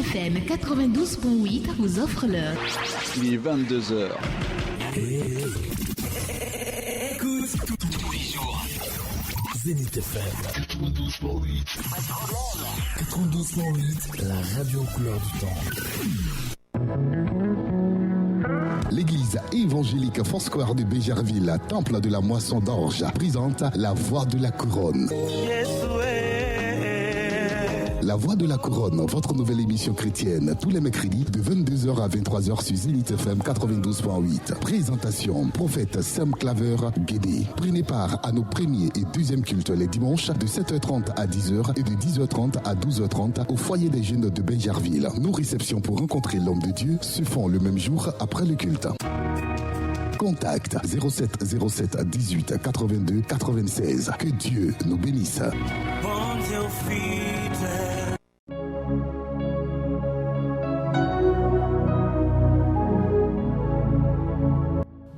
FM 92.8 vous offre l'heure. Il est 22h. Écoute tous les jours. Zénith FM 92.8. 92.8, la radio couleur du temps. L'église évangélique Foursquare de Bégerville, temple de la moisson d'orge, présente la voix de la couronne. La Voix de la Couronne, votre nouvelle émission chrétienne, tous les mercredis de 22h à 23h sur Zénith FM 92.8. Présentation, prophète Sam Claver Guédé. Prenez part à nos premiers et deuxièmes cultes les dimanches de 7h30 à 10h et de 10h30 à 12h30 au foyer des jeunes de Bégerville. Nos réceptions pour rencontrer l'homme de Dieu se font le même jour après le culte. Contact 07 07 18 82 96. Que Dieu nous bénisse.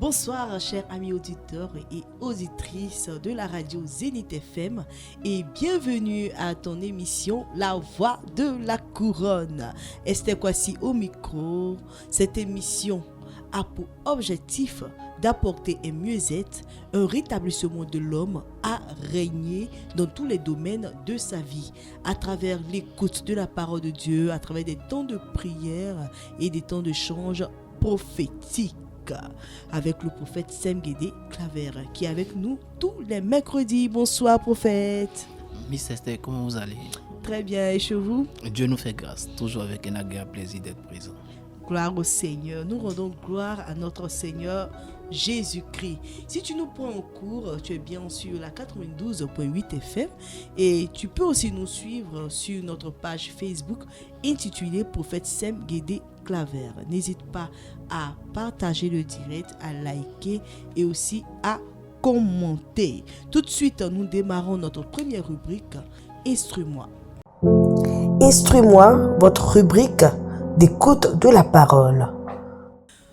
Bonsoir chers amis auditeurs et auditrices de la radio Zénith FM et bienvenue à ton émission La Voix de la Couronne. Esther Kwasi au micro. Cette émission a pour objectif d'apporter un mieux-être, un rétablissement de l'homme à régner dans tous les domaines de sa vie, à travers l'écoute de la parole de Dieu, à travers des temps de prière et des temps de change prophétique, avec le prophète Sam Guédé Claver, qui est avec nous tous les mercredis. Bonsoir prophète. Miss Esther, comment vous allez? Très bien, et chez vous? Dieu nous fait grâce, toujours avec un agréable plaisir d'être présent. Gloire au Seigneur. Nous rendons gloire à notre Seigneur Jésus-Christ. Si tu nous prends en cours, tu es bien sur la 92.8 FM et tu peux aussi nous suivre sur notre page Facebook intitulée Prophète Sam Guédé Claver. N'hésite pas à partager le direct, à liker et aussi à commenter. Tout de suite, nous démarrons notre première rubrique, Instruis-moi. Instruis-moi, votre rubrique d'écoute de la parole.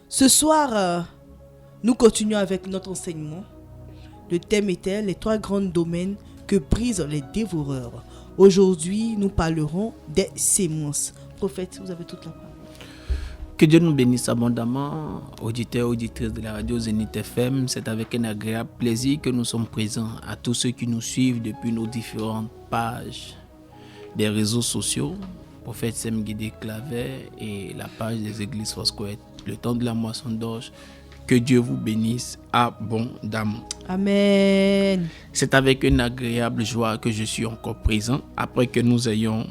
Ce soir, nous continuons avec notre enseignement. Le thème était les 3 grands domaines que brisent les dévoreurs. Aujourd'hui, nous parlerons des semences. Prophète, vous avez toute la parole. Que Dieu nous bénisse abondamment, auditeurs et auditrices de la radio Zénith FM. C'est avec un agréable plaisir que nous sommes présents à tous ceux qui nous suivent depuis nos différentes pages des réseaux sociaux. Prophète Sam Guédé Claver et la page des églises Foursquare, le temps de la moisson d'orge. Que Dieu vous bénisse abondamment. Amen. C'est avec une agréable joie que je suis encore présent après que nous ayons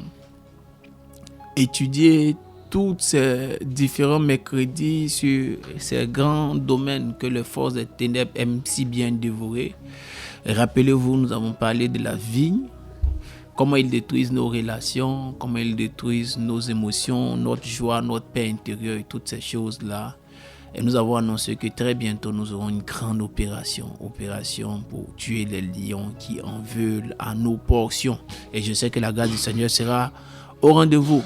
étudié tous ces différents mercredis sur ces grands domaines que les forces des ténèbres aiment si bien dévorer. Rappelez-vous, nous avons parlé de la vigne. Comment ils détruisent nos relations, comment ils détruisent nos émotions, notre joie, notre paix intérieure et toutes ces choses-là. Et nous avons annoncé que très bientôt nous aurons une grande opération pour tuer les lions qui en veulent à nos portions. Et je sais que la grâce du Seigneur sera au rendez-vous.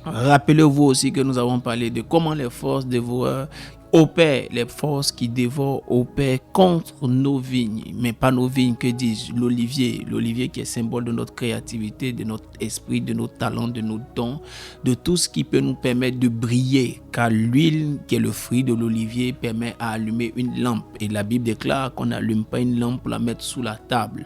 Rappelez-vous aussi que nous avons parlé de comment les forces dévoreurs opèrent, les forces qui dévorent opèrent contre nos vignes, mais pas nos vignes, que dis-je, l'olivier qui est symbole de notre créativité, de notre esprit, de nos talents, de nos dons, de tout ce qui peut nous permettre de briller, car l'huile qui est le fruit de l'olivier permet à allumer une lampe, et la Bible déclare qu'on n'allume pas une lampe pour la mettre sous la table.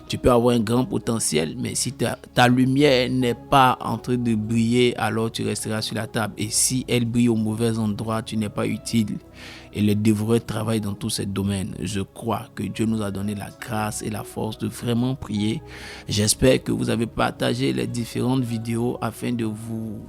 Tu peux avoir un grand potentiel, mais si ta lumière n'est pas en train de briller, alors tu resteras sur la table, et si elle brille au mauvais endroit, tu n'es pas utile. Et les dévoreurs travaillent dans tous ces domaines. Je crois que Dieu nous a donné la grâce et la force de vraiment prier. J'espère que vous avez partagé les différentes vidéos afin de vous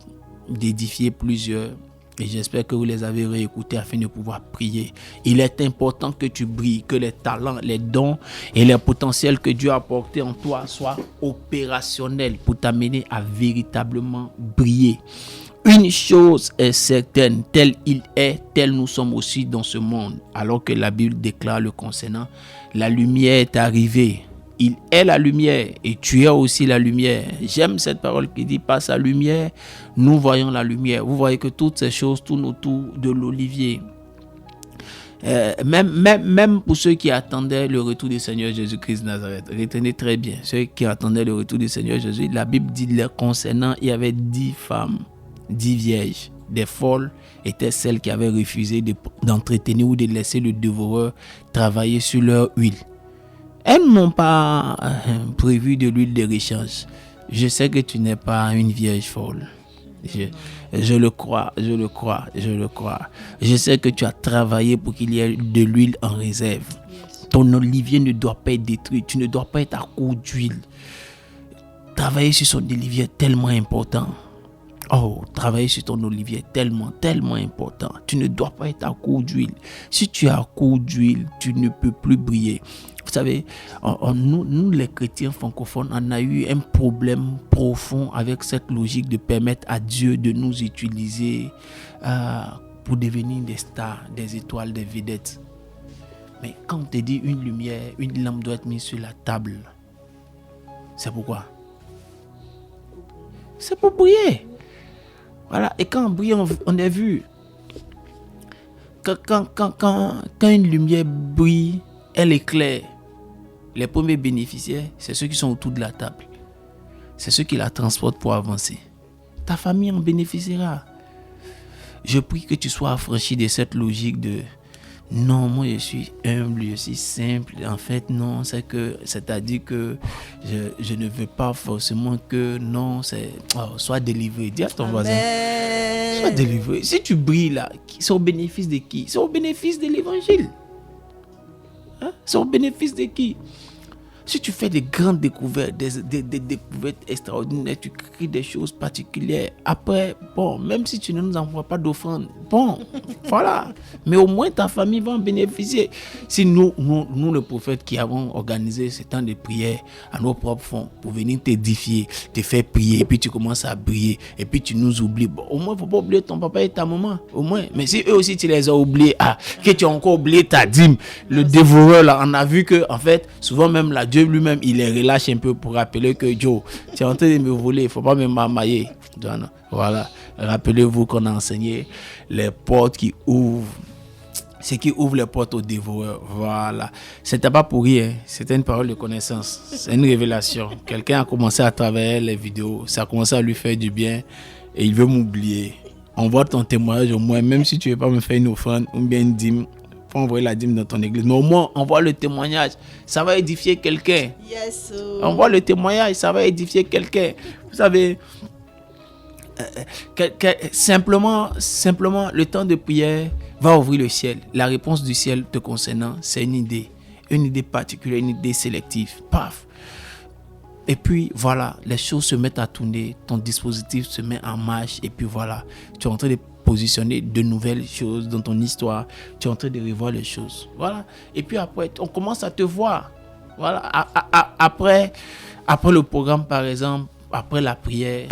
d'édifier plusieurs. Et j'espère que vous les avez réécoutées afin de pouvoir prier. Il est important que tu brilles, que les talents, les dons et les potentiels que Dieu a apportés en toi soient opérationnels pour t'amener à véritablement briller. Une chose est certaine, tel il est, tel nous sommes aussi dans ce monde. Alors que la Bible déclare le concernant, la lumière est arrivée. Il est la lumière et tu es aussi la lumière. J'aime cette parole qui dit, par sa lumière, nous voyons la lumière. Vous voyez que toutes ces choses tournent autour de l'olivier. Même pour ceux qui attendaient le retour du Seigneur Jésus-Christ de Nazareth, retenez très bien, ceux qui attendaient le retour du Seigneur Jésus, la Bible dit leur concernant, il y avait 10 femmes, 10 vierges. Des folles étaient celles qui avaient refusé d'entretenir ou de laisser le dévoreur travailler sur leur huile. Elles n'ont pas prévu de l'huile de rechange. Je sais que tu n'es pas une vierge folle. Je le crois. Je sais que tu as travaillé pour qu'il y ait de l'huile en réserve. Ton olivier ne doit pas être détruit. Tu ne dois pas être à court d'huile. Travailler sur son olivier est tellement important. Oh, travailler sur ton olivier est tellement important. Tu ne dois pas être à court d'huile. Si tu es à court d'huile, tu ne peux plus briller. Vous savez, nous les chrétiens francophones, on a eu un problème profond avec cette logique de permettre à Dieu de nous utiliser pour devenir des stars, des étoiles, des vedettes. Mais quand on te dit une lumière, une lampe doit être mise sur la table, c'est pourquoi? C'est pour briller. Voilà, et quand on brille, on a vu. Quand une lumière brille, elle éclaire. Les premiers bénéficiaires, c'est ceux qui sont autour de la table. C'est ceux qui la transportent pour avancer. Ta famille en bénéficiera. Je prie que tu sois affranchi de cette logique de non, moi je suis humble, je suis simple. En fait, non, c'est-à-dire que je ne veux pas forcément que non, sois délivré. Dis à ton voisin, sois délivré. Si tu brilles là, c'est au bénéfice de qui? C'est au bénéfice de l'évangile. Hein? C'est au bénéfice de qui? Si tu fais des grandes découvertes, des découvertes extraordinaires, tu crées des choses particulières. Après, bon, même si tu ne nous envoies pas d'offrande, bon, voilà. Mais au moins ta famille va en bénéficier. Si nous le prophète qui avons organisé ce temps de prière à nos propres fonds pour venir t'édifier, te faire prier, et puis tu commences à briller, et puis tu nous oublies. Bon, au moins, il ne faut pas oublier ton papa et ta maman. Au moins. Mais si eux aussi tu les as oubliés, que tu as encore oublié ta dîme, le dévoreur là, on a vu que, en fait, souvent même la Dieu lui-même, il les relâche un peu pour rappeler que Joe, tu es en train de me voler, il ne faut pas me marmailler. Voilà. Rappelez-vous qu'on a enseigné les portes qui ouvrent. Ce qui ouvre les portes aux dévoreurs. Voilà. C'était pas pour rien. C'était une parole de connaissance. C'est une révélation. Quelqu'un a commencé à travers les vidéos. Ça a commencé à lui faire du bien. Et il veut m'oublier. Envoie ton témoignage au moins. Même si tu ne veux pas me faire une offrande ou bien une dîme. Faut envoyer la dîme dans ton église. Mais au moins, envoie le témoignage. Ça va édifier quelqu'un. Yes. Envoie le témoignage. Ça va édifier quelqu'un. Vous savez, simplement, le temps de prière va ouvrir le ciel. La réponse du ciel te concernant, c'est une idée particulière, une idée sélective. Paf. Et puis voilà, les choses se mettent à tourner, ton dispositif se met en marche et puis voilà, tu es en train de positionner de nouvelles choses dans ton histoire, tu es en train de revoir les choses. Voilà. Et puis après, on commence à te voir. Voilà. Après le programme, par exemple, après la prière,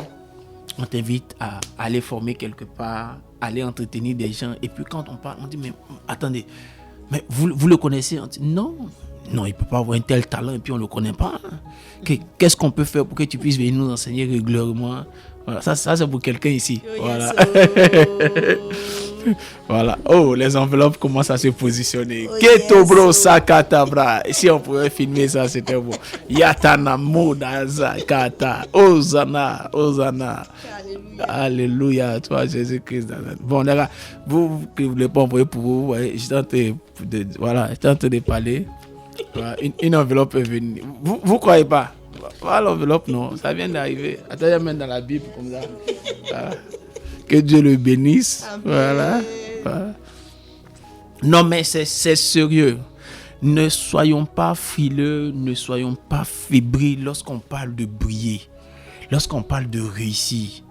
on t'invite à aller former quelque part, aller entretenir des gens. Et puis quand on parle, on dit, mais attendez, mais vous le connaissez? On dit, non, il ne peut pas avoir un tel talent et puis on ne le connaît pas. Qu'est-ce qu'on peut faire pour que tu puisses venir nous enseigner régulièrement? Voilà, ça c'est pour quelqu'un ici. Voilà. Voilà. Oh, les enveloppes commencent à se positionner. Keto bro sakata bra. Si on pouvait filmer ça, c'était bon. Yatana moda zakata. Hosanna. Alléluia. Toi, Jésus-Christ. Bon, là, vous qui ne voulez pas envoyer pour vous, ouais, j'étais en train de parler. Voilà, une enveloppe est venue. Vous croyez pas? Voilà l'enveloppe, non. Ça vient d'arriver. Attends, il y a même dans la Bible comme ça. Voilà. Que Dieu le bénisse. Voilà. Non, mais c'est sérieux. Ne soyons pas frileux, ne soyons pas fébriles lorsqu'on parle de briller, lorsqu'on parle de réussir.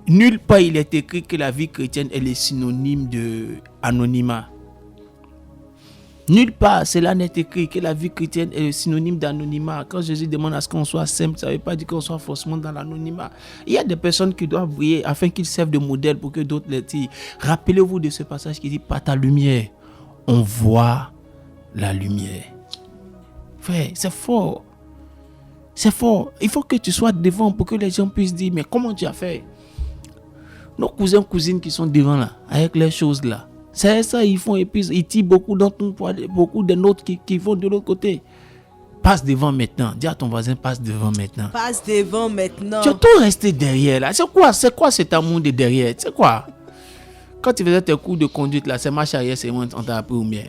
Nulle part il est écrit que la vie chrétienne est le synonyme de anonymat. Nulle part cela n'est écrit que la vie chrétienne est le synonyme d'anonymat. Quand Jésus demande à ce qu'on soit simple, ça ne veut pas dire qu'on soit forcément dans l'anonymat. Il y a des personnes qui doivent briller afin qu'ils servent de modèle pour que d'autres les tirent. Rappelez-vous de ce passage qui dit, par ta lumière, on voit la lumière. Frère, c'est fort. C'est fort. Il faut que tu sois devant pour que les gens puissent dire, mais comment tu as fait? Nos cousins, cousines qui sont devant là, avec les choses là, C'est ça, ils font. Et puis, ils tirent beaucoup de nôtres qui vont de l'autre côté. Passe devant maintenant. Dis à ton voisin, passe devant maintenant. Passe devant maintenant. Tu as tout resté derrière là. C'est quoi cet amour de derrière? C'est quoi? Quand tu faisais tes cours de conduite là, c'est marche arrière, c'est moi, on t'a appris ou bien.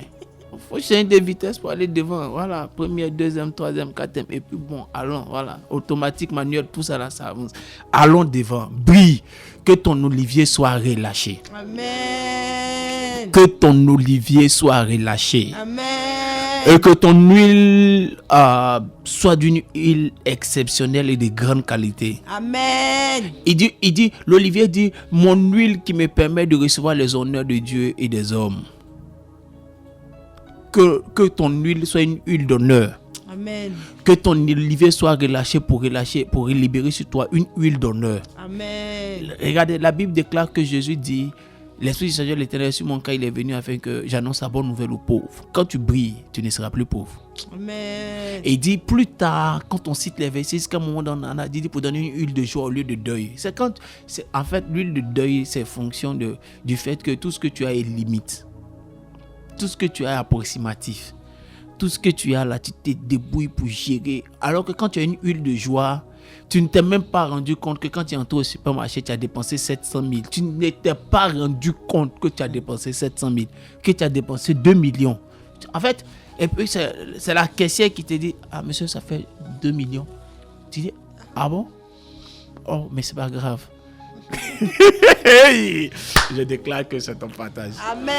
Il faut changer de vitesse pour aller devant. Voilà, première, deuxième, troisième, quatrième. Et puis bon, allons, voilà. Automatique, manuel, tout ça là, ça avance. Allons devant. Brille. Que ton olivier soit relâché. Amen. Que ton olivier soit relâché. Amen. Et que ton huile soit d'une huile exceptionnelle et de grande qualité. Amen. Il dit, l'olivier dit, mon huile qui me permet de recevoir les honneurs de Dieu et des hommes. Que ton huile soit une huile d'honneur. Amen. Que ton olivier soit relâché pour libérer sur toi une huile d'honneur. Amen. Regardez, la Bible déclare que Jésus dit, l'Esprit du Seigneur l'Éternel sur mon cas, il est venu afin que j'annonce la bonne nouvelle aux pauvres. Quand tu brilles, tu ne seras plus pauvre. Amen. Et il dit plus tard, quand on cite les versets, c'est qu'à un moment donné, on a dit pour donner une huile de joie au lieu de deuil. En fait, l'huile de deuil, c'est fonction du fait que tout ce que tu as est limite. Tout ce que tu as est approximatif. Tout ce que tu as là, tu te débrouilles pour gérer. Alors que quand tu as une huile de joie, tu ne t'es même pas rendu compte que quand tu es entré au supermarché, tu as dépensé 700 000. Tu ne t'es pas rendu compte que tu as dépensé 700 000, que tu as dépensé 2 millions. En fait, et puis c'est la caissière qui te dit, ah monsieur, ça fait 2 millions. Tu dis, ah bon? Oh, mais c'est pas grave. Je déclare que c'est ton partage. Amen.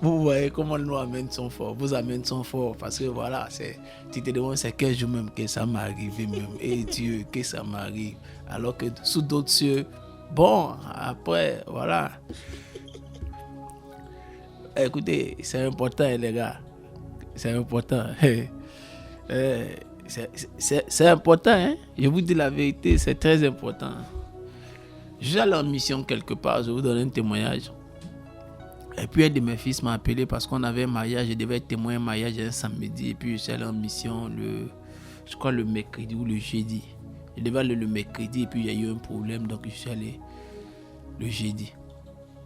Vous voyez comment nos amènes sont forts. Vos amènes sont forts parce que voilà, tu te demandes c'est quel jour même que ça m'est arrivé même. Et Dieu, que ça m'arrive. Alors que sous d'autres cieux, bon, après, voilà. Écoutez, c'est important les gars. C'est important. C'est important, hein. Je vous dis la vérité, c'est très important. Je suis allé en mission quelque part, je vais vous donner un témoignage. Et puis un de mes fils m'a appelé parce qu'on avait un mariage, je devais être témoin un mariage un samedi. Et puis je suis allé en mission je crois le mercredi ou le jeudi. Je devais aller le mercredi et puis il y a eu un problème, donc je suis allé le jeudi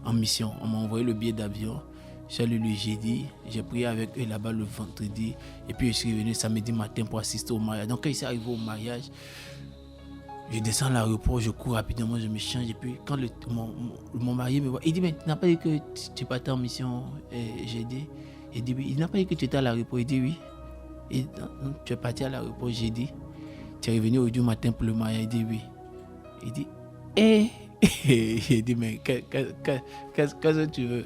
en mission. On m'a envoyé le billet d'avion. Je suis allé le jeudi, j'ai prié avec eux là-bas le vendredi. Et puis je suis venu samedi matin pour assister au mariage. Donc quand il s'est arrivé au mariage, je descends à l'aéroport, je cours rapidement, je me change. Et puis quand mon mari me voit, il dit, mais tu n'as pas dit que tu partais en mission jeudi? Il dit oui. Il n'a pas dit que tu étais à l'aéroport? Il dit oui. Et donc, tu es parti à l'aéroport jeudi. Tu es revenu aujourd'hui matin pour le mariage? Il dit oui. Il dit, il dit, mais qu'est-ce que tu veux?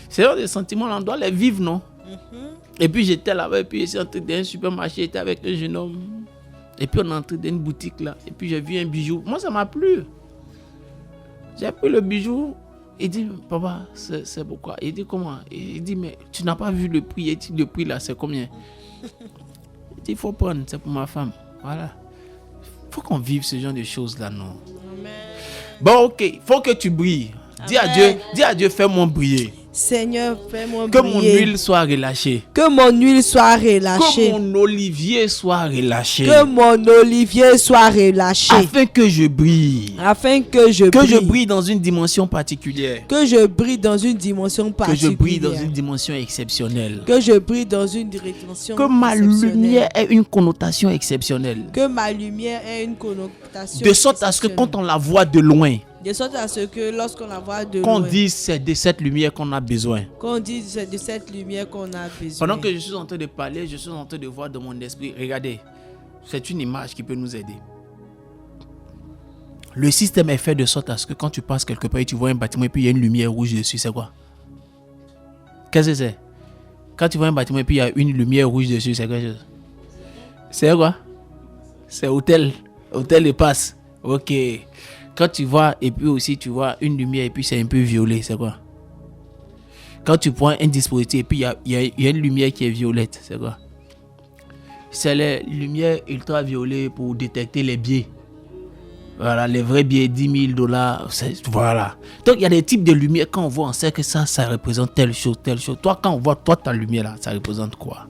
C'est des sentiments, on doit les vivre, non? Et puis j'étais là-bas, et puis je suis entré dans un supermarché, j'étais avec un jeune homme. Et puis on est entré dans une boutique là, et puis j'ai vu un bijou. Moi ça m'a plu. J'ai pris le bijou. Il dit, papa, c'est pourquoi? Il dit, comment? Il dit, mais tu n'as pas vu le prix? Il dit, le prix là, c'est combien? Il dit, il faut prendre, c'est pour ma femme. Voilà. Il faut qu'on vive ce genre de choses là, non? Amen. Bon, ok, il faut que tu brilles. Dis à Dieu, fais-moi briller. Seigneur, fais-moi briller. Que mon huile soit relâchée. Que mon huile soit relâchée. Que mon olivier soit relâché. Que mon olivier soit relâché. Afin que je brille. Afin que je brille. Que je brille dans une dimension particulière. Que je brille dans une dimension particulière. Que je brille dans une dimension exceptionnelle. Que je brille dans une dimension Que ma lumière ait une connotation exceptionnelle. Que ma lumière ait une connotation de sorte à ce que quand on la voit de loin, de sorte à ce que lorsqu'on la voit de qu'on loin, dise c'est de cette lumière qu'on a besoin. Qu'on dise c'est de cette lumière qu'on a besoin. Pendant que je suis en train de parler, je suis en train de voir dans mon esprit. Regardez, c'est une image qui peut nous aider. Le système est fait de sorte à ce que quand tu passes quelque part et tu vois un bâtiment et puis il y a une lumière rouge dessus, c'est quoi? Qu'est-ce que c'est? Quand tu vois un bâtiment et puis il y a une lumière rouge dessus, c'est quelque chose? C'est quoi? C'est hôtel. Hôtel et passe. Ok. Quand tu vois, et puis aussi tu vois une lumière et puis c'est un peu violet, c'est quoi? Quand tu prends un dispositif et puis il y a une lumière qui est violette, c'est quoi? C'est les lumières ultraviolets pour détecter les biais. Voilà, les vrais biais, $10,000. Voilà. Donc il y a des types de lumière, quand on voit, on sait que ça représente telle chose, telle chose. Toi, quand on voit, toi, ta lumière là, ça représente quoi?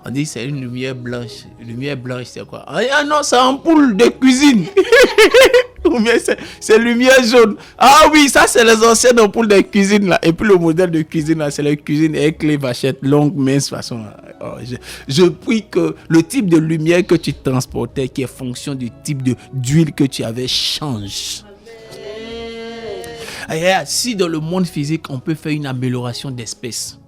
On dit que c'est une lumière blanche. Une lumière blanche, c'est quoi? Ah non, c'est une ampoule de cuisine. Ou bien c'est lumière jaune. Ah oui, ça c'est les anciennes ampoules de cuisine là. Et puis le modèle de cuisine là, c'est la cuisine avec les vachettes longues, minces, façon. Oh, je prie que le type de lumière que tu transportais, qui est fonction du type d'huile que tu avais, change. Si dans le monde physique, on peut faire une amélioration d'espèces,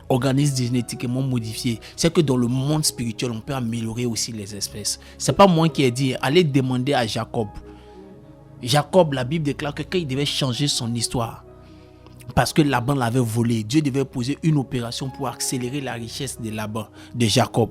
organismes génétiquement modifiés, c'est que dans le monde spirituel, on peut améliorer aussi les espèces. C'est pas moi qui ai dit, allez demander à Jacob. Jacob, la Bible déclare que quand il devait changer son histoire, parce que Laban l'avait volé, Dieu devait poser une opération pour accélérer la richesse de Laban, de Jacob.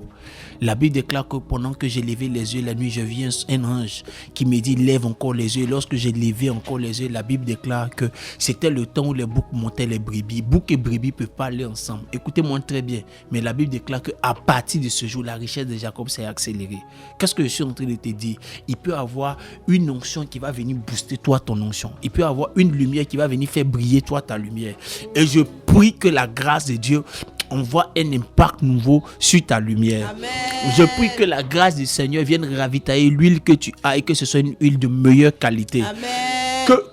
La Bible déclare que pendant que j'ai levé les yeux la nuit, je vis un ange qui me dit lève encore les yeux. Et lorsque j'ai levé encore les yeux, la Bible déclare que c'était le temps où les boucs montaient les brebis. Boucs et brebis ne peuvent pas aller ensemble. Écoutez-moi très bien, mais la Bible déclare qu'à partir de ce jour, la richesse de Jacob s'est accélérée. Qu'est-ce que je suis en train de te dire? Il peut avoir une onction qui va venir booster toi ton onction. Il peut avoir une lumière qui va venir faire briller toi ta lumière. Et je prie que la grâce de Dieu envoie un impact nouveau sur ta lumière. Amen. Je prie que la grâce du Seigneur vienne ravitailler l'huile que tu as et que ce soit une huile de meilleure qualité. Amen.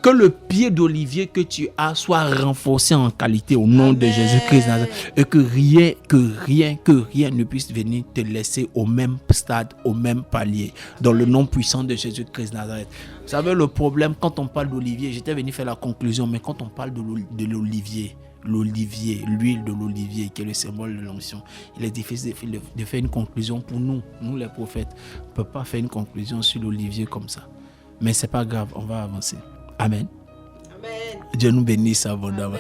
Que le pied d'olivier que tu as soit renforcé en qualité au nom de Jésus-Christ et que rien ne puisse venir te laisser au même stade, au même palier, dans le nom puissant de Jésus-Christ Nazareth. Vous savez le problème quand on parle d'olivier, j'étais venu faire la conclusion, mais quand on parle de l'olivier, l'huile de l'olivier qui est le symbole de l'onction, il est difficile de faire une conclusion pour nous les prophètes. On ne peut pas faire une conclusion sur l'olivier comme ça. Mais c'est pas grave, on va avancer. Amen. Amen. Dieu nous bénisse abondamment.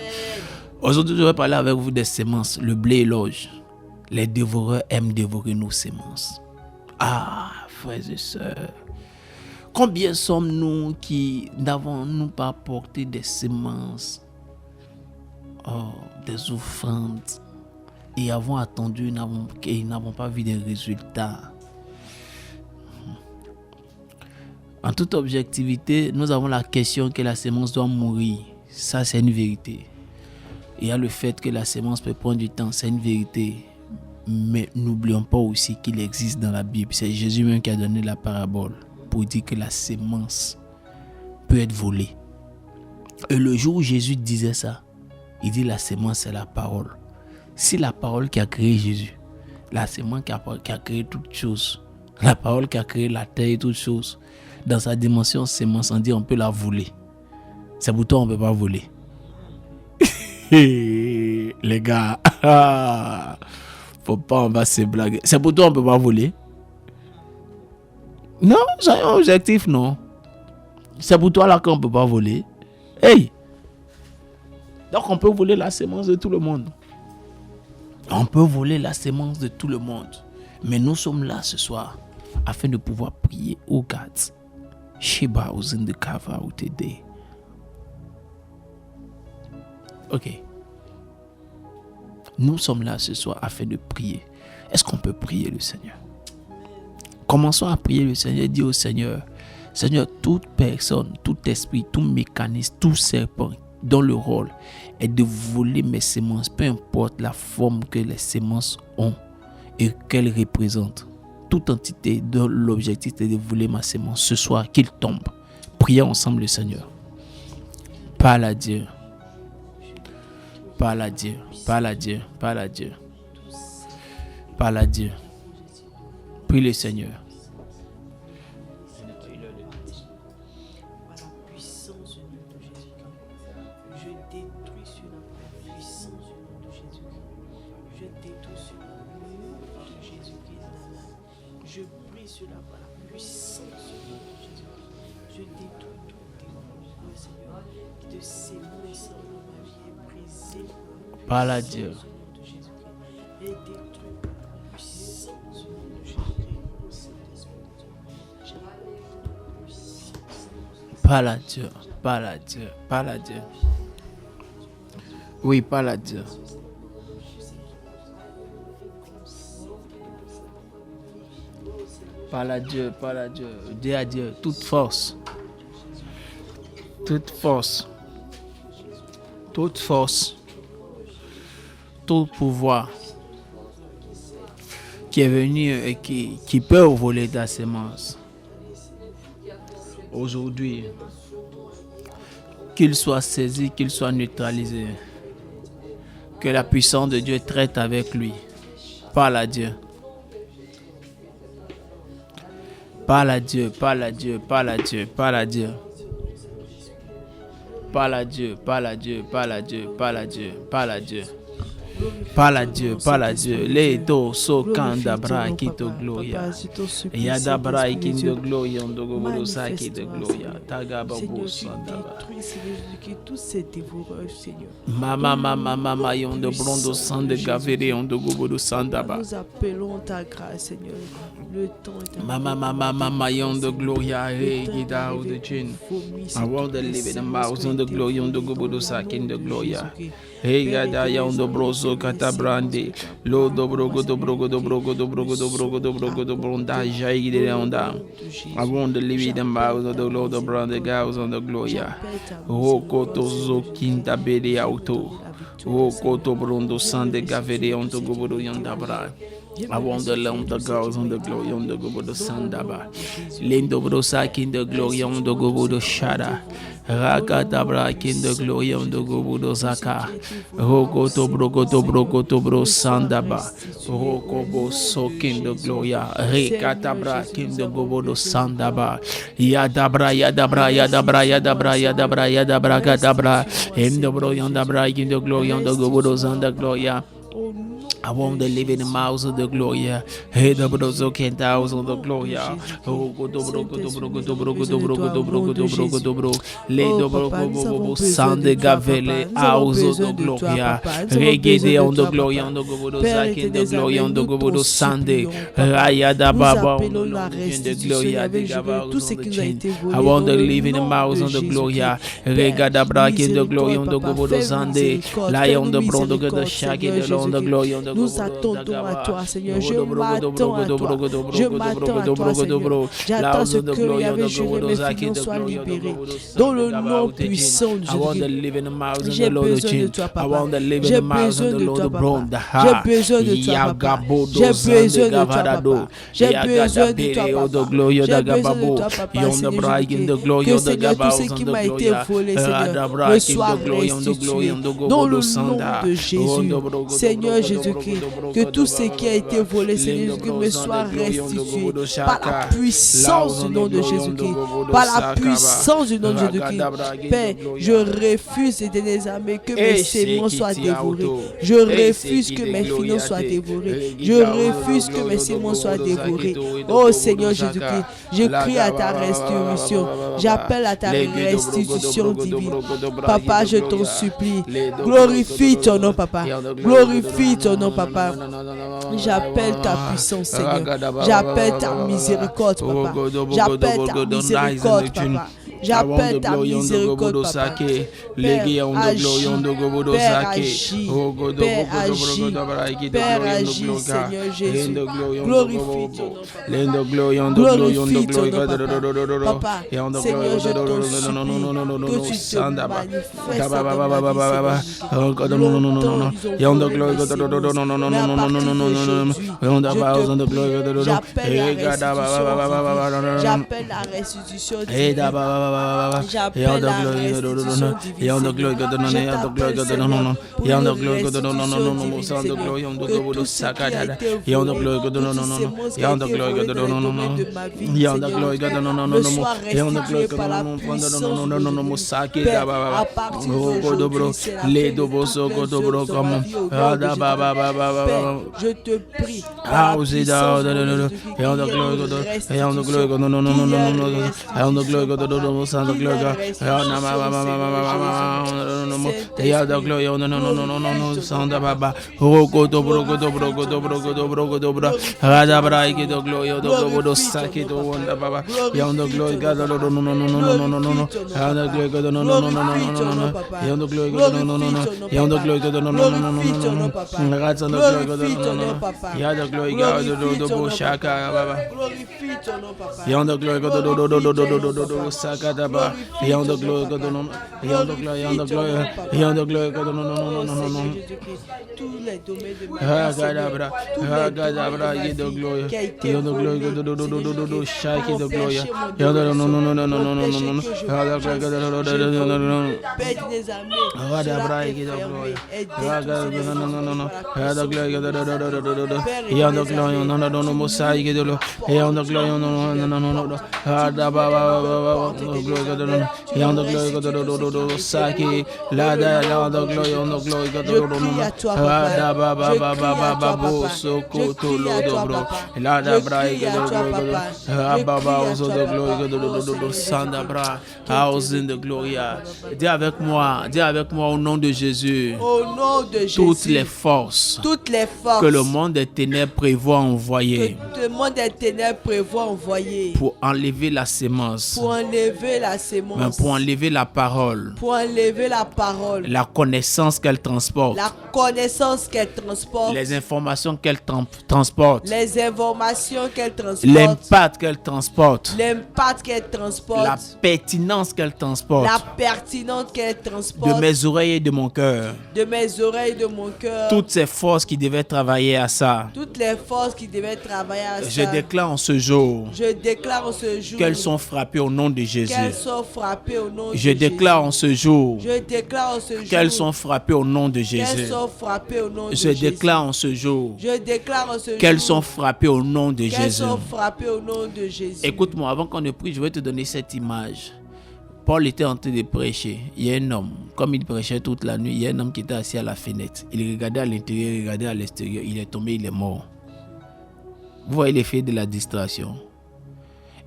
Aujourd'hui, je vais parler avec vous des semences, le blé et l'orge. Les dévoreurs aiment dévorer nos semences. Ah, frères et sœurs, combien sommes-nous qui n'avons-nous pas porté des semences, des offrandes, et avons attendu et n'avons pas vu des résultats? En toute objectivité, nous avons la question que la semence doit mourir. Ça, c'est une vérité. Il y a le fait que la semence peut prendre du temps, c'est une vérité. Mais n'oublions pas aussi qu'il existe dans la Bible. C'est Jésus même qui a donné la parabole pour dire que la semence peut être volée. Et le jour où Jésus disait ça, il dit la semence c'est la parole. Si la parole qui a créé Jésus, la semence qui a créé toutes choses, la parole qui a créé la terre et toutes choses, dans sa dimension semence, on dit on peut la voler. C'est pour toi on ne peut pas voler. Les gars, faut pas, on va se blaguer. C'est pour toi on ne peut pas voler. Non, c'est un objectif, non. C'est pour toi là qu'on ne peut pas voler. Hey! Donc on peut voler la semence de tout le monde. On peut voler la semence de tout le monde. Mais nous sommes là ce soir afin de pouvoir prier au God. Sheba was in the cover today. Ok. Nous sommes là ce soir afin de prier. Est-ce qu'on peut prier le Seigneur? Commençons à prier le Seigneur. Dis au Seigneur, Seigneur, toute personne, tout esprit, tout mécanisme, tout serpent dont le rôle est de voler mes semences, peu importe la forme que les semences ont et qu'elles représentent. Toute entité dont l'objectif est de voler ma semence, ce soir qu'il tombe. Prions ensemble le Seigneur. Parle à Dieu. Parle à Dieu. Parle à Dieu. Parle à Dieu. Parle à Dieu. Prie le Seigneur. Parle à Dieu. Parle à Dieu. Parle à Dieu. Parle à Dieu. Oui, parle à Dieu. Parle à Dieu. Parle à Dieu. Dis à Dieu toute force. Toute force. Toute force. Tout pouvoir qui est venu et qui peut voler ta semence. aujourd'hui, qu'il soit saisi, qu'il soit neutralisé. Que la puissance de Dieu traite avec lui. Parle à Dieu. Parle à Dieu, parle à Dieu, parle à Dieu, parle à Dieu. Parle à Dieu, parle à Dieu, parle à Dieu, parle à Dieu, parle à Dieu. Parle à Dieu, parle à Dieu. Les dos so kandabra kito gloria. Yadabra ikindo gloria ndogo bolosa kito gloria. Tagaba bosandaba. Tous ces dévoreurs, Seigneur. Mama yondo brondo sande gavere ndogo bolo sandaba. Nous appelons ta grâce, Seigneur. Le temps est Mama yondo gloria hey gida of the chin. I want to live in the mouth on the glory on the gobodo sakin the gloria. Hey gada yondo broso katabrande. Lo dobrogo dobrogo dobrogo dobrogo dobrogo dobrogo dobronda jaigide onda. I want to live in the mouth of the Lord of brand the gals on the gloria. O koto zo kinta bede auto. O koto brondo sande gavere on the gobodo yandabra. I want the lamb, the girls on the glory on the gobo the sandaba. Lindo brosa kin the glory on the gobo the shada. Rakatabra kin the glory on the gobo the zaka. Roko to bro sandaba. Roko bo so kin the gloria. Rekatabra kin the gobo the sandaba. Yadabra katabra. In the bro yandabra kin the glory on the gobo the zanda gloria. I want to live in the mouths of the gloria. Hey, the brozo can't on the gloria. Oh, go dobro. Le dobro sande gavele house of the gloria. Regede on the gloria on the gobodo zaki the gloria on the gobodo sande. Rayada baba on the gloria de gaba. I want to live in the mouths of the gloria. Regada brak in the gloria on the gobodo sande. Lie on the brondo the shaki on the gloria on the. Nous attendons à toi, Seigneur. Je m'attends à toi. Je m'attends à toi, Seigneur. J'attends ce que Yahvé juré mes finances soient libérées. Dans le nom puissant de Jésus. J'ai besoin de toi, Papa. J'ai besoin de toi, Papa. J'ai besoin de toi, Papa. J'ai besoin de toi, Papa. J'ai besoin de toi, Papa. J'ai besoin de toi, Papa, Seigneur. Que, Seigneur, tout ce qui m'a été volé, Seigneur, me soit restitué. Dans le nom de Jésus. Seigneur Jésus-Christ, que tout ce qui a été volé, Seigneur, que me soit restitué par la puissance du nom de Jésus-Christ. Par la puissance du nom de Jésus-Christ. Père, je refuse, éternel armées, que mes sémences soient dévorées. Je refuse que mes finances soient dévorées. Je refuse que mes sémences soient dévorées. Oh Seigneur Jésus-Christ, je crie à ta restitution. J'appelle à ta restitution divine. Papa, je t'en supplie. Glorifie ton nom, Papa. Glorifie ton nom, Papa. J'appelle ta puissance, Seigneur. J'appelle ta miséricorde, Papa. J'appelle ta miséricorde, Papa. J'appelle ta miséricorde, Papa. Père, agis. Père, agis. Père, agis. Père, agis, Seigneur Jésus. Glorifie ton nom, glorifie ton nom, Papa. Seigneur, je t'en supplie que tu te manifestes j'appelle la restitution divine. J'appelle la restitution je te prie. Rakadaba, ayant de gloire, ayant de gloire, ayant de gloire, ayant de gloire, tous les domaines de ma vie, Rakadabra, Rakadabra, ayant de gloire, qui a été ayant de volé, gloire, chaque de gloire, empêcher ayant de mon non, développement, Père des armées, Radabra, cela est ayant de fermé, gloire, est détruit, c'est des non, ayant de gloire, Père, ayant de gloire, non, Moussa, ayant de gloire, ayant de gloire, non, Radaba, ayant de gloire, Saki, Lada, ayant de gloire, je crie à toi, papa. Je crie à toi, papa. Lada Je crie à toi, papa. Sandabra, house in the gloria. Dis avec moi au nom de Jésus. Au nom de Jésus, Toutes les forces que le monde des ténèbres prévoit envoyer que le monde des ténèbres prévoit envoyer pour enlever la sémence, pour enlever la sémence, pour enlever la parole, pour enlever la parole, la connaissance qu'elle transporte, la connaissance qu'elle transporte, les informations qu'elle transporte, les informations qu'elle transporte, l'impact qu'elle transporte, l'impact qu'elle transporte, la pertinence qu'elle transporte, la pertinence qu'elle transporte de mes oreilles et de mon cœur. de mes oreilles, de mon cœur, Toutes ces forces qui devaient travailler à ça, toutes les forces qui devaient travailler à je ça. déclare en ce jour Je déclare en ce jour qu'elles sont frappées au nom de Jésus. qu'elles sont frappées au nom de Je déclare en ce jour Jésus. Je déclare en ce jour qu'elles sont frappées au nom de qu'elles Jésus. sont frappées au nom de Je Jésus. déclare en ce jour Je déclare en ce qu'elles jour sont frappées au nom de qu'elles Jésus. sont frappées au nom de Jésus. Écoute-moi, avant qu'on ne prie, je vais te donner cette image. Paul était en train de prêcher. Il y a un homme, comme il prêchait toute la nuit, il y a un homme qui était assis à la fenêtre. Il regardait à l'intérieur, il regardait à l'extérieur. Il est tombé, il est mort. Vous voyez l'effet de la distraction.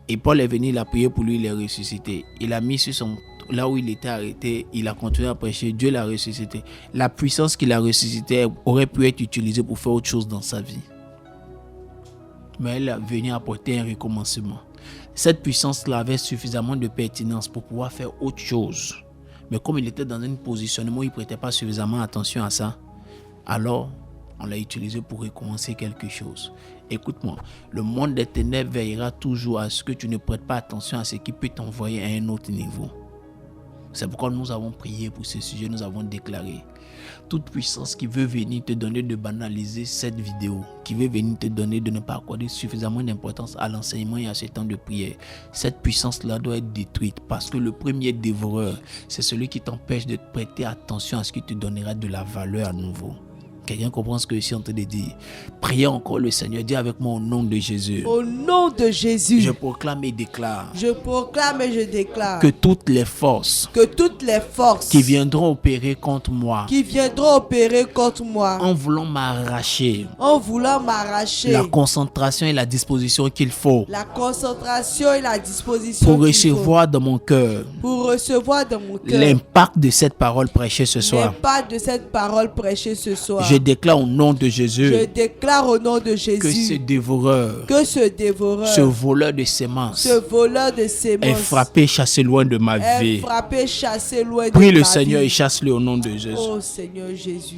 Et Paul est venu, il a prié pour lui, il est ressuscité. Il a mis sur son... Là où il était arrêté, il a continué à prêcher. Dieu l'a ressuscité. La puissance qu'il a ressuscité aurait pu être utilisée pour faire autre chose dans sa vie. Mais elle est venue apporter un recommencement. Cette puissance-là avait suffisamment de pertinence pour pouvoir faire autre chose. Mais comme il était dans un positionnement où il ne prêtait pas suffisamment attention à ça, alors on l'a utilisé pour recommencer quelque chose. Écoute-moi, le monde des ténèbres veillera toujours à ce que tu ne prêtes pas attention à ce qui peut t'envoyer à un autre niveau. C'est pourquoi nous avons prié pour ce sujet, nous avons déclaré. Toute puissance qui veut venir te donner de banaliser cette vidéo, qui veut venir te donner de ne pas accorder suffisamment d'importance à l'enseignement et à ce temps de prière, cette puissance-là doit être détruite parce que le premier dévoreur, c'est celui qui t'empêche de prêter attention à ce qui te donnera de la valeur à nouveau. Quelqu'un comprend ce que je suis en train de dire? Priez encore le Seigneur. Dis avec moi au nom de Jésus. Au nom de Jésus, Je proclame et déclare je proclame et je déclare que toutes les forces que toutes les forces qui viendront opérer contre moi qui viendront opérer contre moi en voulant m'arracher en voulant m'arracher la concentration et la disposition qu'il faut la concentration et la disposition pour qu'il faut recevoir dans mon cœur pour recevoir dans mon cœur l'impact de cette parole prêchée ce soir. l'impact de cette parole prêchée ce soir. Je déclare au nom de Jésus Je déclare au nom de que ce Jésus dévoreur, que ce dévoreur, ce voleur de sémences ce voleur de sémences est frappé, chassé loin de ma est vie. frappé, chassé loin de Prie le ma Seigneur et vie. chasse-le au nom de Jésus. Oh Seigneur Jésus,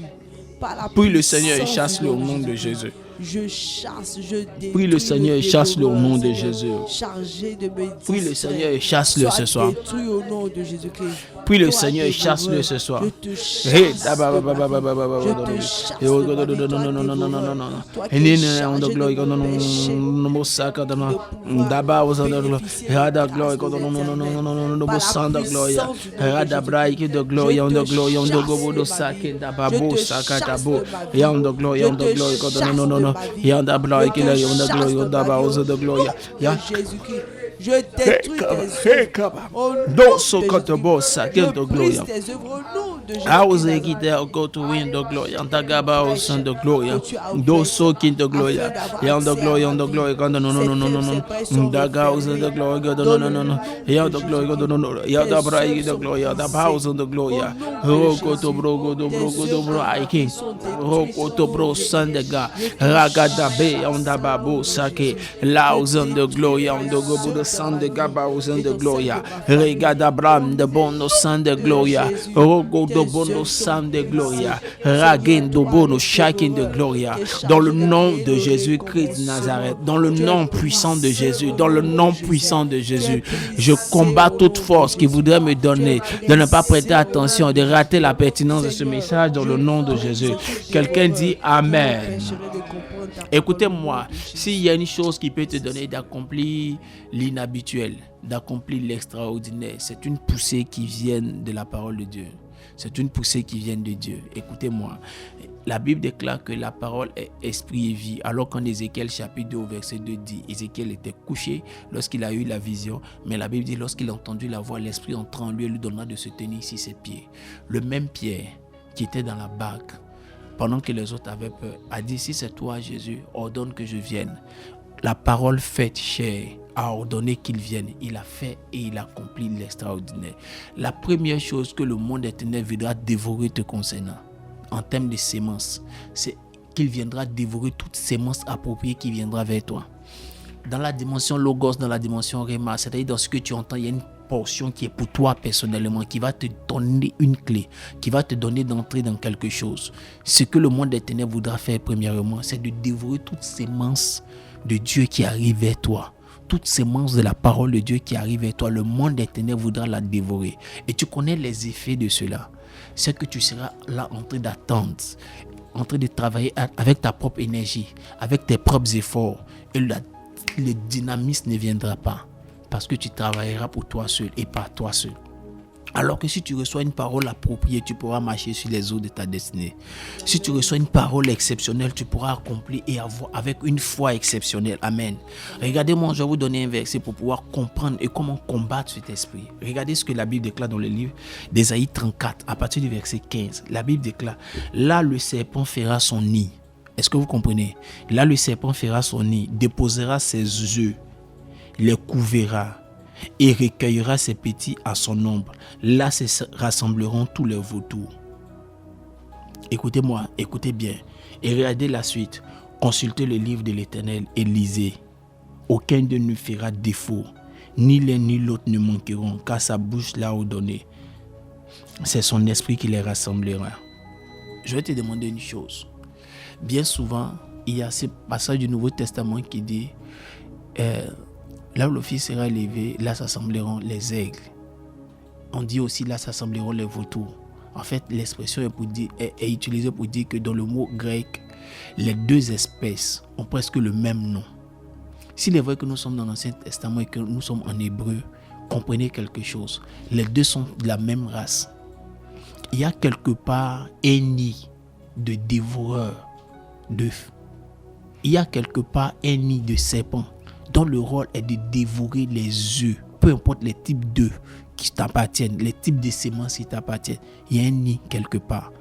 par la Prie le Seigneur et puissance chasse-le du au nom nom de Jésus. Je chasse, je détruis. Prie le Seigneur et chasse-le au nom de dévoreur, Jésus. Chargé de me Prie le distraire. Seigneur et chasse-le Sois ce soir. détruit au nom de Jésus-Christ. Prie le Toi, Seigneur et dévoreur, chasse-le ce soir. Je te chasse. Hey, de ma vie. Je te chasse. de ma vie, toi, dévoreur. Toi qui es chargé de me pécher, Jésus-Christ. Je détruis tes œuvres. Au nom de Jésus-Christ. Je brise tes œuvres au nom de Jésus-Christ. Go to win the glory and Tagaba was on the glory. Those so king the glory. Young the glory on the glory. No. Daga was on the glory. No. Young the glory. No. Young the bride the glory. The house on the glory. Go to bro. I king. Go to bro Sandega. Ragada be on the babu sake. Laos on the glory on the go to Sande Gabao Sande Gloria, Regada Bram de Bono Sande Gloria, Rogo de Bono Sande Gloria, Ragin de Bono Shakin de Gloria, dans le nom de Jésus-Christ de Nazareth, dans le nom puissant de Jésus, dans le nom puissant de Jésus, je combats toute force qui voudrait me donner de ne pas prêter attention, de rater la pertinence de ce message dans le nom de Jésus. Quelqu'un dit Amen. Écoutez-moi, s'il y a une chose qui peut te donner d'accomplir l'inhabituel, d'accomplir l'extraordinaire, c'est une poussée qui vient de la parole de Dieu. C'est une poussée qui vient de Dieu. Écoutez-moi, la Bible déclare que la parole est esprit et vie, alors qu'en Ézéchiel chapitre 2 au verset 2 dit, Ézéchiel était couché lorsqu'il a eu la vision, mais la Bible dit, lorsqu'il a entendu la voix, l'esprit entra en lui et lui donna de se tenir sur ses pieds. Le même Pierre qui était dans la barque, pendant que les autres avaient peur, a dit, si c'est toi Jésus, ordonne que je vienne. La parole faite chair a ordonné qu'il vienne. Il a fait et il a accompli l'extraordinaire. La première chose que le monde des ténèbres voudra dévorer te concernant, en termes de sémences, c'est qu'il viendra dévorer toute sémence appropriée qui viendra vers toi. Dans la dimension logos, dans la dimension réma, c'est-à-dire dans ce que tu entends, il y a une portion qui est pour toi personnellement, qui va te donner une clé, qui va te donner d'entrer dans quelque chose. Ce que le monde des ténèbres voudra faire premièrement, c'est de dévorer toute sémence de Dieu qui arrive vers toi. Toute sémence de la parole de Dieu qui arrive vers toi, le monde des ténèbres voudra la dévorer. Et tu connais les effets de cela. C'est que tu seras là en train d'attendre, en train de travailler avec ta propre énergie, avec tes propres efforts. Et le dynamisme ne viendra pas. Parce que tu travailleras pour toi seul et pas toi seul. Alors que si tu reçois une parole appropriée, tu pourras marcher sur les eaux de ta destinée. Si tu reçois une parole exceptionnelle, tu pourras accomplir et avoir avec une foi exceptionnelle. Amen. Regardez-moi, je vais vous donner un verset pour pouvoir comprendre et comment combattre cet esprit. Regardez ce que la Bible déclare dans le livre d'Ésaïe 34, à partir du verset 15. La Bible déclare, là le serpent fera son nid. Est-ce que vous comprenez? Là le serpent fera son nid, déposera ses œufs, les couvrira et recueillera ses petits à son ombre. Là se rassembleront tous les vautours. Écoutez-moi, écoutez bien. Et regardez la suite. Consultez le livre de l'Éternel et lisez. Aucun d'eux ne fera défaut. Ni l'un ni l'autre ne manqueront, car sa bouche l'a ordonné. C'est son esprit qui les rassemblera. Je vais te demander une chose. Bien souvent, il y a ce passage du Nouveau Testament qui dit là où le Fils sera élevé, là s'assembleront les aigles. On dit aussi là s'assembleront les vautours. En fait, l'expression est utilisée pour dire que dans le mot grec, les deux espèces ont presque le même nom. S'il est vrai que nous sommes dans l'Ancien Testament et que nous sommes en hébreu, comprenez quelque chose. Les deux sont de la même race. Il y a quelque part un nid de dévoreurs d'œufs. Il y a quelque part un nid de serpents dont le rôle est de dévorer les œufs, peu importe les types d'œufs qui t'appartiennent, les types de semences qui t'appartiennent. Il y a un nid quelque part.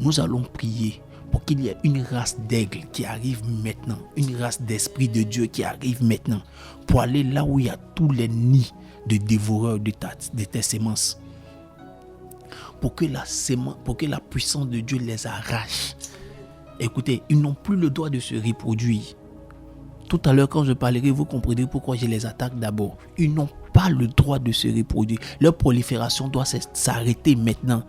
Nous allons prier pour qu'il y ait une race d'aigles qui arrive maintenant, une race d'esprit de Dieu qui arrive maintenant, pour aller là où il y a tous les nids de dévoreurs de tes semences, pour que la puissance de Dieu les arrache. Écoutez, ils n'ont plus le droit de se reproduire. Tout à l'heure, quand je parlerai, vous comprendrez pourquoi je les attaque d'abord. Ils n'ont pas le droit de se reproduire. Leur prolifération doit s'arrêter maintenant.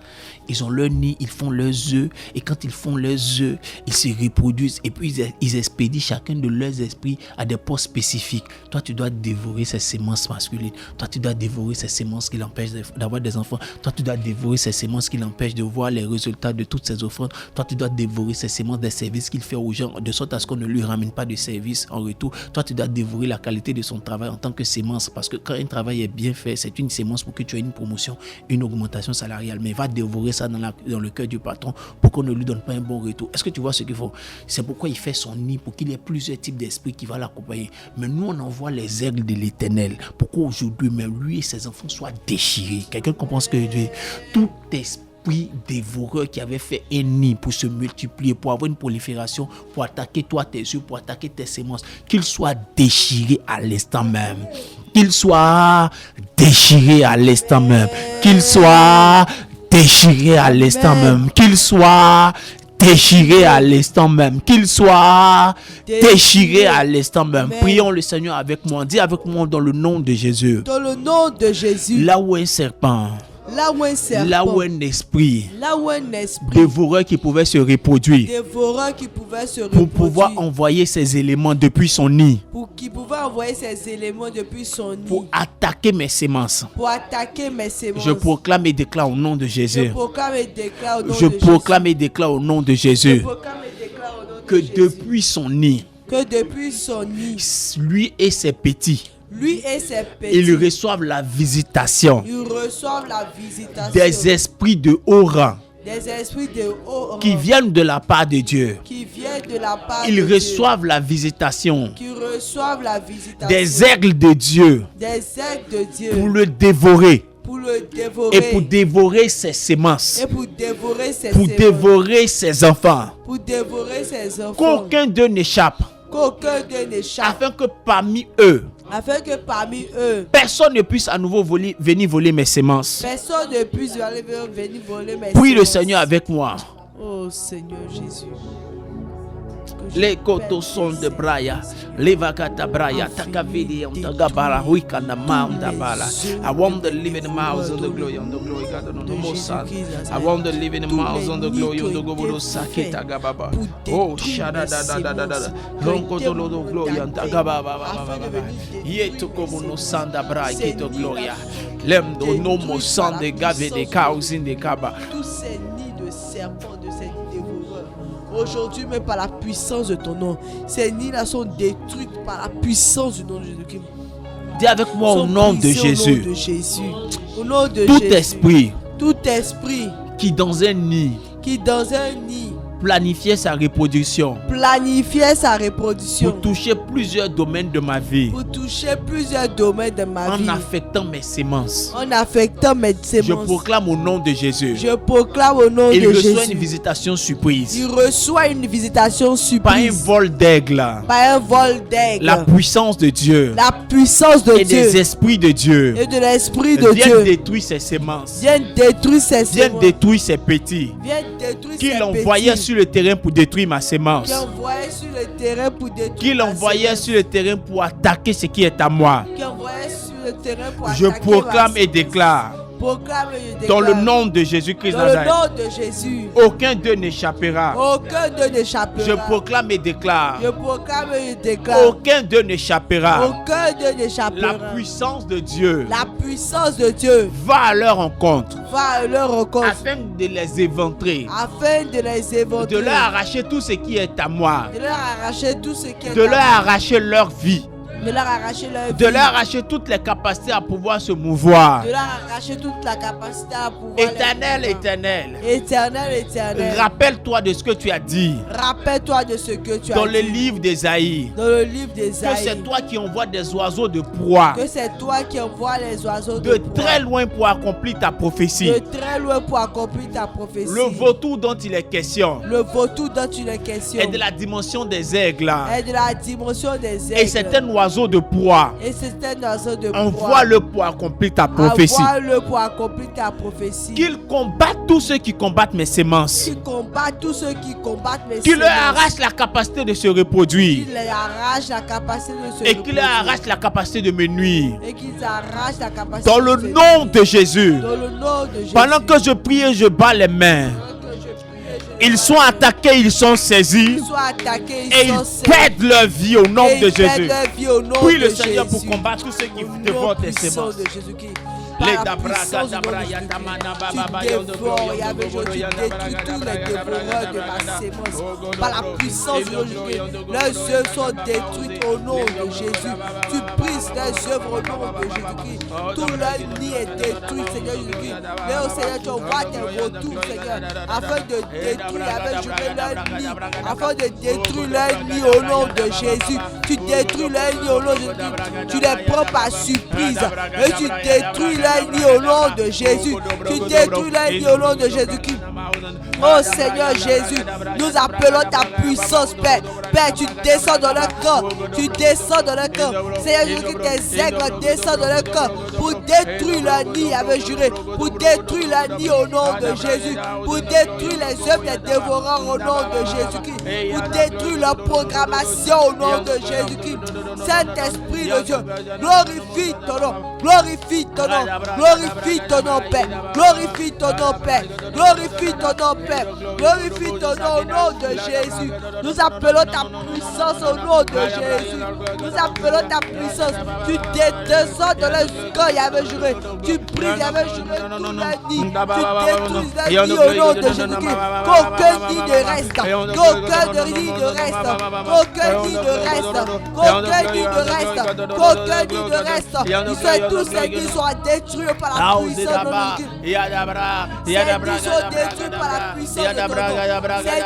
Ils ont leur nid, ils font leurs œufs. Et quand ils font leurs œufs, ils se reproduisent. Et puis, ils expédient chacun de leurs esprits à des postes spécifiques. Toi, tu dois dévorer ces semences masculines. Toi, tu dois dévorer ces semences qui l'empêchent d'avoir des enfants. Toi, tu dois dévorer ces semences qui l'empêchent de voir les résultats de toutes ces offrandes. Toi, tu dois dévorer ces semences des services qu'il fait aux gens, de sorte à ce qu'on ne lui ramène pas de service en retour. Toi, tu dois dévorer la qualité de son travail en tant que sémence. Parce que quand un travail est bien fait, c'est une sémence pour que tu aies une promotion, une augmentation salariale. Mais il va dévorer ça dans le cœur du patron pour qu'on ne lui donne pas un bon retour. Est-ce que tu vois ce qu'il faut? C'est pourquoi il fait son nid, pour qu'il y ait plusieurs types d'esprits qui vont l'accompagner. Mais nous, on envoie les aigles de l'Éternel. Pourquoi aujourd'hui, même lui et ses enfants soient déchirés? Quelqu'un comprend ce que je dis? Tout esprit dévoreur qui avait fait un nid pour se multiplier, pour avoir une prolifération, pour attaquer toi, tes yeux, pour attaquer tes semences, qu'il soit déchiré à l'instant même. Qu'il soit déchiré à l'instant même. Qu'il soit déchiré à l'instant même. Qu'il soit déchiré à l'instant même. Qu'il soit déchiré à l'instant même. Prions le Seigneur avec moi. Dis avec moi dans le nom de Jésus. Dans le nom de Jésus. Là où un serpent. Là où un serpent. Là où un esprit. Là où un esprit. Dévoreur qui pouvait se reproduire. Dévoreur qui pouvait se reproduire. Pour pouvoir envoyer ses éléments depuis son nid. Qui pouvait envoyer ses éléments depuis son nid. Pour attaquer mes semences. Pour attaquer mes semences. Je proclame et déclare au nom de Jésus. Je proclame et déclare au nom de Je Jésus. proclame et déclare au nom de Jésus. Je proclame et déclare au nom de Que Jésus. depuis son nid. Que depuis son nid. Lui et ses petits. Lui et ses petits. Ils reçoivent la visitation. Ils reçoivent la visitation. Des esprits de haut rang. Des esprits de haut rang. Qui viennent de la part de Dieu. Qui viennent de la part Ils de reçoivent Dieu. la visitation. Qui reçoivent la visitation. Des aigles de Dieu. Des aigles de Dieu. Pour le dévorer. Pour le dévorer. Et pour dévorer ses semences. Et pour dévorer ses pour semences. dévorer ses enfants. Pour dévorer ses enfants. Qu'aucun d'eux n'échappe. Qu'aucun d'eux n'échappe. Afin que parmi eux. Afin que parmi eux. Personne ne puisse à nouveau venir voler mes semences. Personne ne puisse venir voler mes Prie semences. le Seigneur avec moi. Oh Seigneur Jésus. Les kotos sont de braya, les vakata braya, takavidi on tagabara, wikanda manda bala. I want to live in the miles of the glory, on the glory, God, on the most son. I want to live in the miles on the glory, on the glory, sakita gababa. Oh, shada da da da da da. Ronko to lo glory, on tagababa. Yeto como no sanda brai, kito gloria. Lem do no mo son de gave de cows in the kaba. Tous ces nids de serpents, de ces dévoreurs, aujourd'hui, même par la puissance de ton nom, ces nids-là sont détruits par la puissance du nom de Jésus. Dis avec moi au nom de Jésus. Au nom de Jésus. Au nom de Tout Jésus. esprit. Tout esprit. Qui dans un nid. Qui dans un nid. Planifier sa reproduction. Planifier sa reproduction. Pour toucher plusieurs domaines de ma vie. Pour toucher plusieurs domaines de ma vie. En affectant mes semences. En affectant mes semences. Je proclame au nom de Jésus. Je proclame au nom de Jésus. Il reçoit une visitation surprise. Il reçoit une visitation surprise. Par un vol d'aigle. Par un vol d'aigle. La puissance de Dieu. La puissance de et Dieu. Et des esprits de Dieu. Et de l'esprit de Dieu. Viens détruire ses semences. Viens détruire ses semences. Viens détruire ses petits. Viens détruire ses Qu'il petits. envoyait sur le terrain pour détruire ma semence. Qu'il envoyait sur le terrain pour détruire Qu'il envoyait sur le terrain pour attaquer ce qui est à moi. Qu'il envoyait sur le terrain pour je proclame et déclare. Dans le nom de Jésus-Christ Nazareth. Dans le nom de Jésus. Aucun d'eux n'échappera. Aucun d'eux n'échappera. Je proclame et déclare. Je proclame et déclare. Aucun d'eux n'échappera. Aucun d'eux n'échappera. La puissance de Dieu. La puissance de Dieu. Va à leur rencontre. Va à leur rencontre. Afin de les éventrer. Afin de les éventrer. De leur arracher tout ce qui est à moi. De leur arracher tout ce qui est à moi. De leur arracher leur vie. De leur arracher leur vie. De leur arracher toutes les capacités à pouvoir se mouvoir. De leur arracher toute la capacité à pouvoir. Éternel, éternel. Éternel, éternel. Rappelle-toi de ce que tu as dit. Rappelle-toi de ce que tu as dit. Dans le livre d'Ésaïe. Dans le livre d'Ésaïe. Que c'est toi qui envoies des oiseaux de proie. Que c'est toi qui envoies les oiseaux de très loin pour accomplir ta prophétie. De très loin pour accomplir ta prophétie. Le vautour dont il est question. Le vautour dont il est question. Est de la dimension des aigles. Est de la dimension des aigles. Et c'est un oiseau de proie. Et c'est un oiseau de proie. Envoie-le pour accomplir ta prophétie. Envoie-le pour accomplir ta prophétie. Qu'il combatte tous ceux qui combattent mes semences. Qu'il combatte tous ceux qui combattent mes semences. Qu'il leur arrache la capacité de se reproduire. Qu'il leur arrache la capacité de se reproduire. Et qu'il leur arrache la capacité de me nuire. Et qu'ils arrachent la capacité dans le nom de Jésus. Dans le nom de Jésus. Pendant que je prie et je bats les mains. Ils sont attaqués, ils sont saisis. Et ils perdent leur vie au nom de Jésus. Prie le Seigneur pour combattre tous ceux qui dévorent tes semences. Par la puissance de tu dévores et avec joie tu détruis tous les dévoreurs de ma sémence. Par la puissance de Jésus, leurs œuvres sont détruites au nom de Jésus. Tu brises leurs œuvres au nom de Jésus-Christ. Tout leur nid est détruit, Seigneur Jésus-Christ. Mais au Seigneur, tu envoies tes retours, Seigneur, afin de détruire avec joie leur nid, afin de détruire leur nid au nom de Jésus. Tu détruis leur nid au nom de Jésus. Tu les prends par surprise et tu détruis leur nid au nom de Jésus. Tu détruis leur nid au nom de Jésus-Christ. Oh Seigneur Jésus, nous appelons ta puissance, Père. Père, tu descends dans leur camp. Tu descends dans leur camp. Seigneur Jésus-Christ, tes aigles descendent dans leur camp pour détruire la nid, avait juré. Pour détruire la nid au nom de Jésus. Pour détruire les œuvres des dévorants au nom de Jésus-Christ. Pour détruire leur programmation au nom de Jésus-Christ. Saint-Esprit de Dieu, glorifie ton nom. Glorifie ton nom. Glorifie ton nom, Père. Glorifie ton nom, Père. Glorifie ton nom, Père. Glorifie ton nom au nom de Jésus. Nous appelons ta puissance au nom de Jésus. Nous appelons ta puissance. Tu descends dans le camp, il avait juré. Tu brises, il avait juré tout la nuit. Tu détruis la nuit au nom de Jésus-Christ. Qu'aucun nid ne reste. Qu'aucun nid ne reste. Qu'aucun nid ne reste. Qu'aucun nid ne reste. Qu'aucun nid ne reste. Ils sont tous ces nids sont détruits par la puissance de Jésus. Ces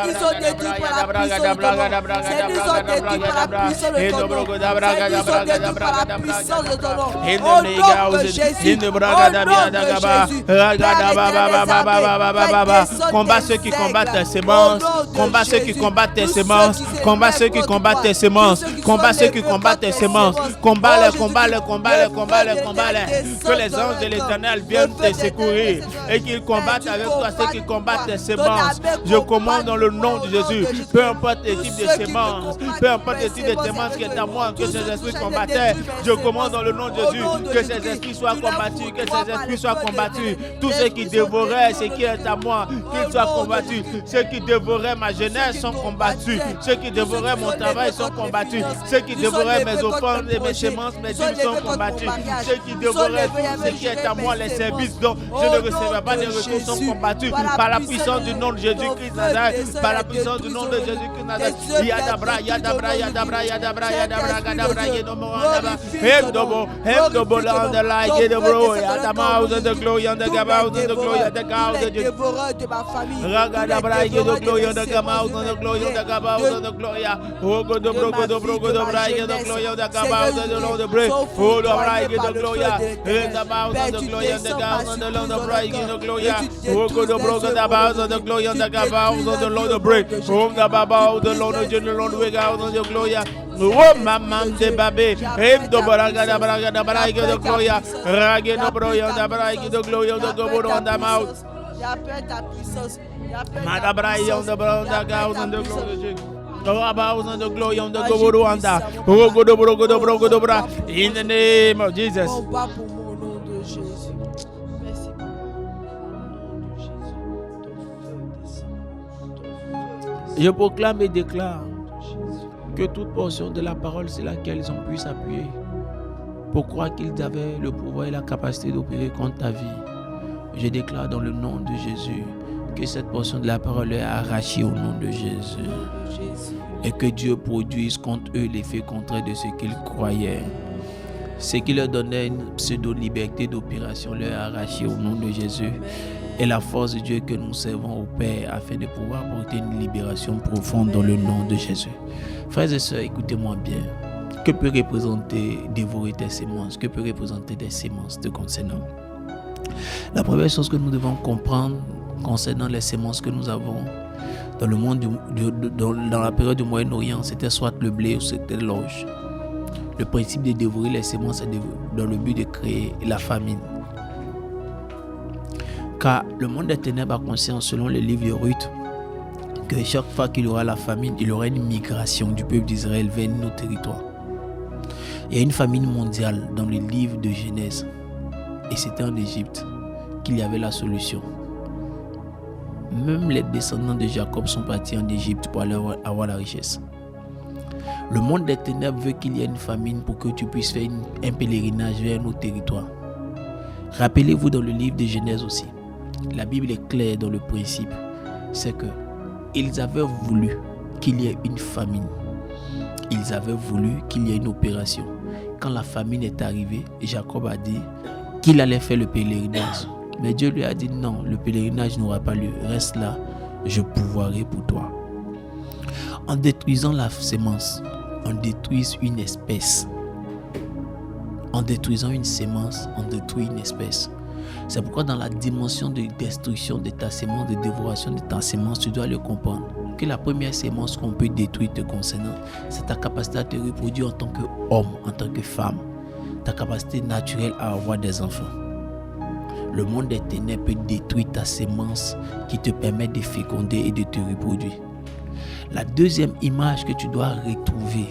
nids sont détruits par la puissance de ton nom. Ces nids sont détruits par la puissance de ton nom. Ces nids sont détruits par la puissance de ton nom. Ces nids sont détruits par la puissance de ton nom. Au nom de Jésus. Au nom de Jésus. Combat ceux qui combattent tes semences. Combat ceux qui combattent tes semences. Combat ceux qui combattent tes semences. Combat ceux qui combattent tes semences. Combat-les, combat-les, combat-les, combat-les, combat-les. Que les anges de l'Éternel viennent te secourir et qu'ils combattent avec toi ceux qui combattent tes semences. Je commande dans le nom de Jésus. Peu importe le type de semences, peu importe le type de semences qui est à moi, que ces esprits combattaient. Je commande dans le nom de Jésus que ces esprits soient combattus, que ces esprits soient combattus. Tous ceux qui dévoraient ce qui est à moi, qu'ils soient combattus. Ceux qui dévoraient ma jeunesse sont combattus. Ceux qui dévoraient mon travail sont combattus. Ceux qui dévoraient mes offrandes et mes semences, mes dîmes sont combattus. Ceux qui dévoraient ce qui est à moi, les services dont je ne recevais pas des retours sont combattus par la puissance du nom de Jésus-Christ Nazareth. Par la puissance du nom de Jésus-Christ Nazareth. Yadabra, yadabra, yadabra, yadabra, yadabra, gadabra, yedomorandaba. Hemdobo, land the light, yedobro, yadama, the glory, and the gabao, the glory, and the cow, the Ragadabra, yedobro, and the gamao, and the glory, and the gabao, and the glory. Oh, go the brogo, the brogo, the bride, the glory, and the gabao, the Lord, the break. Oh, the bride, the glory, and the mouth, and the glory, and the gown, and the Lord, the bride, the glory. Oh, go the brogo, the bows, and the glory, and the gabao, and the Lord, the break. Oh, the baba, the Lord, the Lord, wig out, and the glory. Oh, maman de babé, do braga da braga de gloria, rague no broya da braga de gloria de goboro on the mouth. Madabraia on the brown gown on the glory. Oh, about on the glory on the goboro on the oh, go do bra in the name of Jesus. Je proclame et déclare que toute portion de la parole sur laquelle ils ont pu s'appuyer pour croire qu'ils avaient le pouvoir et la capacité d'opérer contre ta vie. Je déclare dans le nom de Jésus que cette portion de la parole est arrachée au nom de Jésus et que Dieu produise contre eux l'effet contraire de ce qu'ils croyaient. Ce qui leur donnait une pseudo-liberté d'opération leur est arraché au nom de Jésus. Et la force de Dieu que nous servons au Père afin de pouvoir porter une libération profonde dans le nom de Jésus. Frères et sœurs, écoutez-moi bien. Que peut représenter dévorer tes semences? Que peut représenter des semences te concernant? La première chose que nous devons comprendre concernant les semences que nous avons dans le monde, dans la période du Moyen-Orient, c'était soit le blé ou c'était l'orge. Le principe de dévorer les semences est dans le but de créer la famine. Car le monde des ténèbres a conscience, selon le livre de Ruth, que chaque fois qu'il y aura la famine, il y aura une migration du peuple d'Israël vers nos territoires. Il y a une famine mondiale dans le livre de Genèse. Et c'était en Égypte qu'il y avait la solution. Même les descendants de Jacob sont partis en Égypte pour aller avoir la richesse. Le monde des ténèbres veut qu'il y ait une famine pour que tu puisses faire un pèlerinage vers nos territoires. Rappelez-vous dans le livre de Genèse aussi. La Bible est claire dans le principe. C'est que ils avaient voulu qu'il y ait une famine. Ils avaient voulu qu'il y ait une opération. Quand la famine est arrivée, Jacob a dit qu'il allait faire le pèlerinage. Mais Dieu lui a dit non, le pèlerinage n'aura pas lieu. Reste là, je pourvoirai pour toi. En détruisant la sémence, on détruit une espèce. En détruisant une sémence, on détruit une espèce. C'est pourquoi dans la dimension de destruction de ta sémence, de dévoration de ta sémence, tu dois le comprendre. Que la première sémence qu'on peut détruire te concernant, c'est ta capacité à te reproduire en tant qu'homme, en tant que femme. Ta capacité naturelle à avoir des enfants. Le monde des ténèbres peut détruire ta sémence qui te permet de féconder et de te reproduire. La deuxième image que tu dois retrouver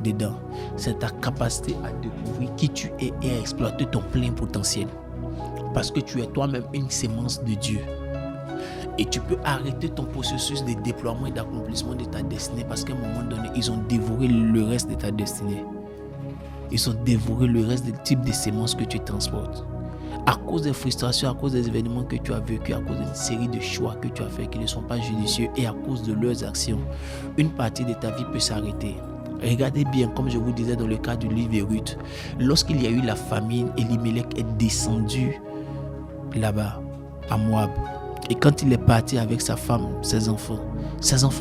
dedans, c'est ta capacité à découvrir qui tu es et à exploiter ton plein potentiel. Parce que tu es toi-même une sémence de Dieu. Et tu peux arrêter ton processus de déploiement et d'accomplissement de ta destinée parce qu'à un moment donné, ils ont dévoré le reste de ta destinée. Ils ont dévoré le reste du type de sémences que tu transportes. À cause des frustrations, à cause des événements que tu as vécu, à cause d'une série de choix que tu as fait qui ne sont pas judicieux et à cause de leurs actions, une partie de ta vie peut s'arrêter. Regardez bien, comme je vous disais dans le cas du livre de Ruth, lorsqu'il y a eu la famine, Elimelech est descendu là-bas, à Moab. Et quand il est parti avec sa femme, ses enfants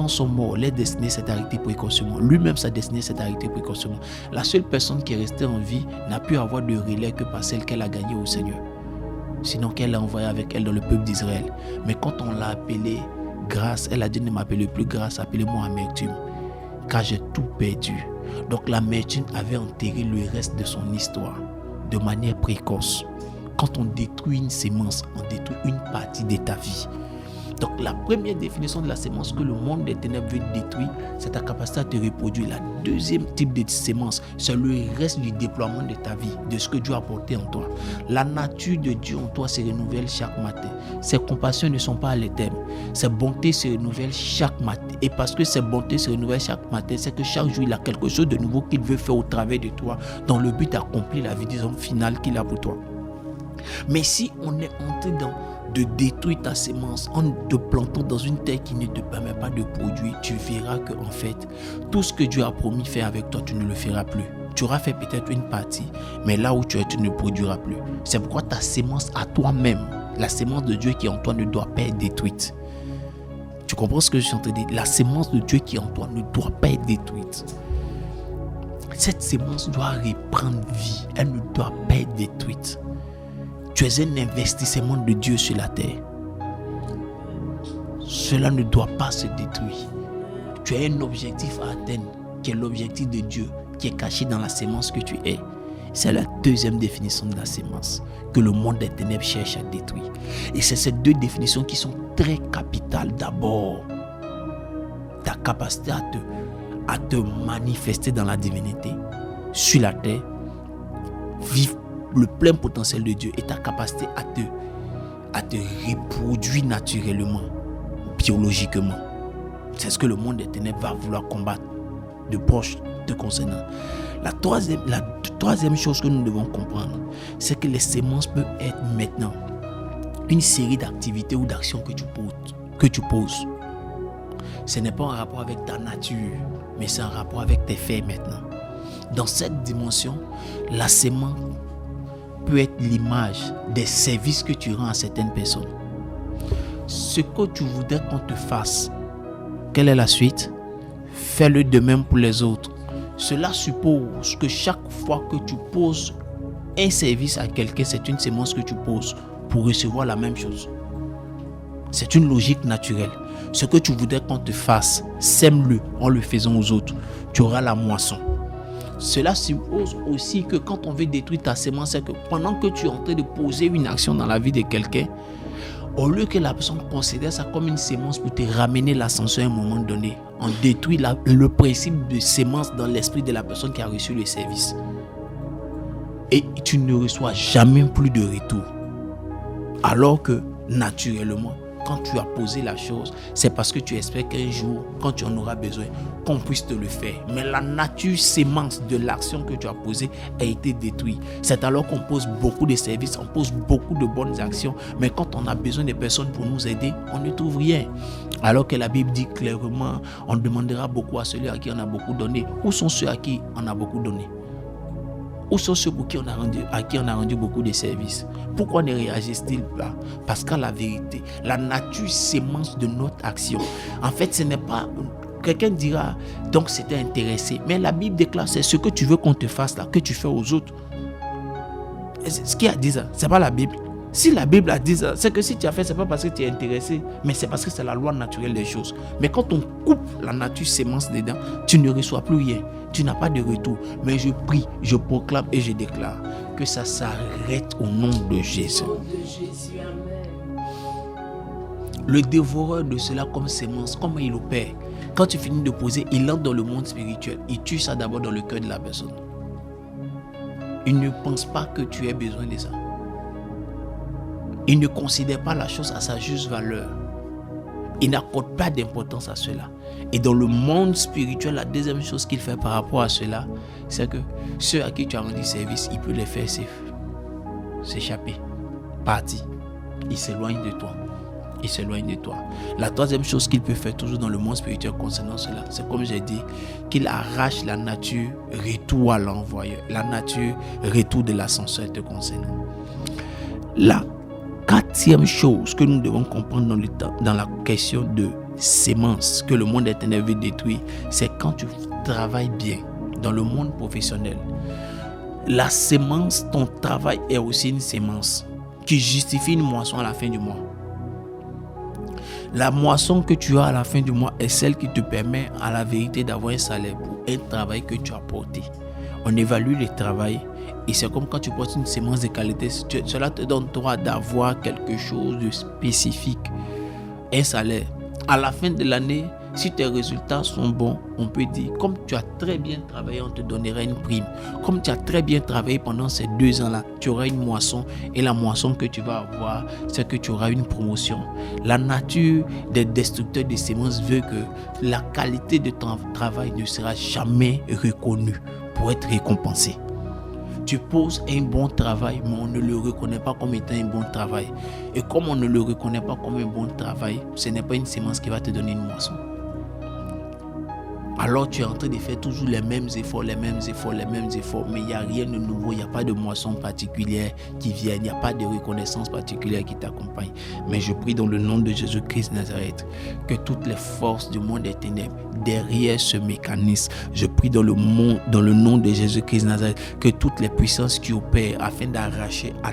sont morts. Leur destinée s'est arrêtée précocement. Lui-même, sa destinée s'est arrêtée précocement. La seule personne qui est restée en vie n'a pu avoir de relais que par celle qu'elle a gagnée au Seigneur. Sinon qu'elle l'a envoyée avec elle dans le peuple d'Israël. Mais quand on l'a appelée grâce, elle a dit ne m'appelez plus grâce, appelez-moi amertume. Car j'ai tout perdu. Donc l'amertume avait enterré le reste de son histoire de manière précoce. Quand on détruit une sémence, on détruit une partie de ta vie. Donc la première définition de la sémence que le monde des ténèbres veut détruire, c'est ta capacité à te reproduire. La deuxième type de sémence, c'est le reste du déploiement de ta vie, de ce que Dieu a apporté en toi. La nature de Dieu en toi se renouvelle chaque matin. Ses compassions ne sont pas à l'éternel. Ses bontés se renouvellent chaque matin. Et parce que ses bontés se renouvellent chaque matin, c'est que chaque jour, il a quelque chose de nouveau qu'il veut faire au travers de toi, dans le but d'accomplir la vie, disons, finale qu'il a pour toi. Mais si on est entré de détruire ta sémence en te plantant dans une terre qui ne te permet pas de produire, tu verras que en fait, tout ce que Dieu a promis faire avec toi, tu ne le feras plus. Tu auras fait peut-être une partie, mais là où tu es, tu ne produiras plus. C'est pourquoi ta sémence à toi-même, la sémence de Dieu qui est en toi ne doit pas être détruite. Tu comprends ce que je suis en train de dire? La sémence de Dieu qui est en toi ne doit pas être détruite. Cette sémence doit reprendre vie. Elle ne doit pas être détruite. Tu es un investissement de Dieu sur la terre. Cela ne doit pas se détruire. Tu as un objectif à atteindre, qui est l'objectif de Dieu, qui est caché dans la sémence que tu es. C'est la deuxième définition de la sémence que le monde des ténèbres cherche à détruire. Et c'est ces deux définitions qui sont très capitales. D'abord, ta capacité à te manifester dans la divinité, sur la terre, vivre le plein potentiel de Dieu et ta capacité à te reproduire naturellement, biologiquement. C'est ce que le monde des ténèbres va vouloir combattre de proche te concernant. La troisième chose que nous devons comprendre, c'est que les sémences peuvent être maintenant une série d'activités ou d'actions que tu poses. Ce n'est pas en rapport avec ta nature, mais c'est en rapport avec tes faits maintenant. Dans cette dimension, la sémence peut être l'image des services que tu rends à certaines personnes. Ce que tu voudrais qu'on te fasse, quelle est la suite? Fais-le de même pour les autres. Cela suppose que chaque fois que tu poses un service à quelqu'un, c'est une sémence que tu poses pour recevoir la même chose. C'est une logique naturelle. Ce que tu voudrais qu'on te fasse, sème-le en le faisant aux autres. Tu auras la moisson. Cela suppose aussi que quand on veut détruire ta sémence, c'est que pendant que tu es en train de poser une action dans la vie de quelqu'un, au lieu que la personne considère ça comme une sémence pour te ramener l'ascension à un moment donné, on détruit le principe de sémence dans l'esprit de la personne qui a reçu le service. Et tu ne reçois jamais plus de retour. Alors que naturellement, quand tu as posé la chose, c'est parce que tu espères qu'un jour, quand tu en auras besoin, qu'on puisse te le faire. Mais la nature sémence de l'action que tu as posée a été détruite. C'est alors qu'on pose beaucoup de services, on pose beaucoup de bonnes actions, mais quand on a besoin de personnes pour nous aider, on ne trouve rien. Alors que la Bible dit clairement, on demandera beaucoup à celui à qui on a beaucoup donné. Où sont ceux à qui on a beaucoup donné? Où sont ceux pour qui à qui on a rendu beaucoup de services? Pourquoi ne réagissent-ils pas? Parce qu'à la vérité, la nature sémence de notre action. En fait, ce n'est pas... Quelqu'un dira, donc c'était intéressé. Mais la Bible déclare, c'est ce que tu veux qu'on te fasse là, que tu fais aux autres. Ce qui a dit ça, c'est pas la Bible. Si la Bible a dit ça, c'est que si tu as fait, c'est pas parce que tu es intéressé, mais c'est parce que c'est la loi naturelle des choses. Mais quand on coupe la nature sémence dedans, tu ne reçois plus rien. Tu n'as pas de retour. Mais je prie, je proclame et je déclare que ça s'arrête au nom de Jésus. Le dévoreur de cela comme sémence, comment il opère? Quand tu finis de poser, il entre dans le monde spirituel. Il tue ça d'abord dans le cœur de la personne. Il ne pense pas que tu aies besoin de ça. Il ne considère pas la chose à sa juste valeur. Il n'accorde pas d'importance à cela. Et dans le monde spirituel, la deuxième chose qu'il fait par rapport à cela, c'est que ceux à qui tu as rendu service, il peut les faire s'échapper, partir. Il s'éloigne de toi. Il s'éloigne de toi. La troisième chose qu'il peut faire toujours dans le monde spirituel concernant cela, c'est comme j'ai dit, qu'il arrache la nature retour à l'envoyeur. La nature retour de l'ascenseur te concernant. La quatrième chose que nous devons comprendre dans la question de sémence que le monde éternel veut détruire, c'est quand tu travailles bien dans le monde professionnel. La sémence, ton travail est aussi une sémence qui justifie une moisson à la fin du mois. La moisson que tu as à la fin du mois est celle qui te permet à la vérité d'avoir un salaire pour un travail que tu as porté. On évalue le travail et c'est comme quand tu portes une sémence de qualité, cela te donne droit d'avoir quelque chose de spécifique, un salaire. À la fin de l'année, si tes résultats sont bons, on peut dire, comme tu as très bien travaillé, on te donnera une prime. Comme tu as très bien travaillé pendant ces 2 ans-là, tu auras une moisson. Et la moisson que tu vas avoir, c'est que tu auras une promotion. La nature des destructeurs de semences veut que la qualité de ton travail ne sera jamais reconnue pour être récompensée. Tu poses un bon travail, mais on ne le reconnaît pas comme étant un bon travail. Et comme on ne le reconnaît pas comme un bon travail, ce n'est pas une sémence qui va te donner une moisson. Alors tu es en train de faire toujours les mêmes efforts, mais il n'y a rien de nouveau, il n'y a pas de moisson particulière qui vient, il n'y a pas de reconnaissance particulière qui t'accompagne. Mais je prie dans le nom de Jésus-Christ Nazareth que toutes les forces du monde des ténèbres, derrière ce mécanisme, je prie dans le nom de Jésus-Christ Nazareth, que toutes les puissances qui opèrent afin d'arracher à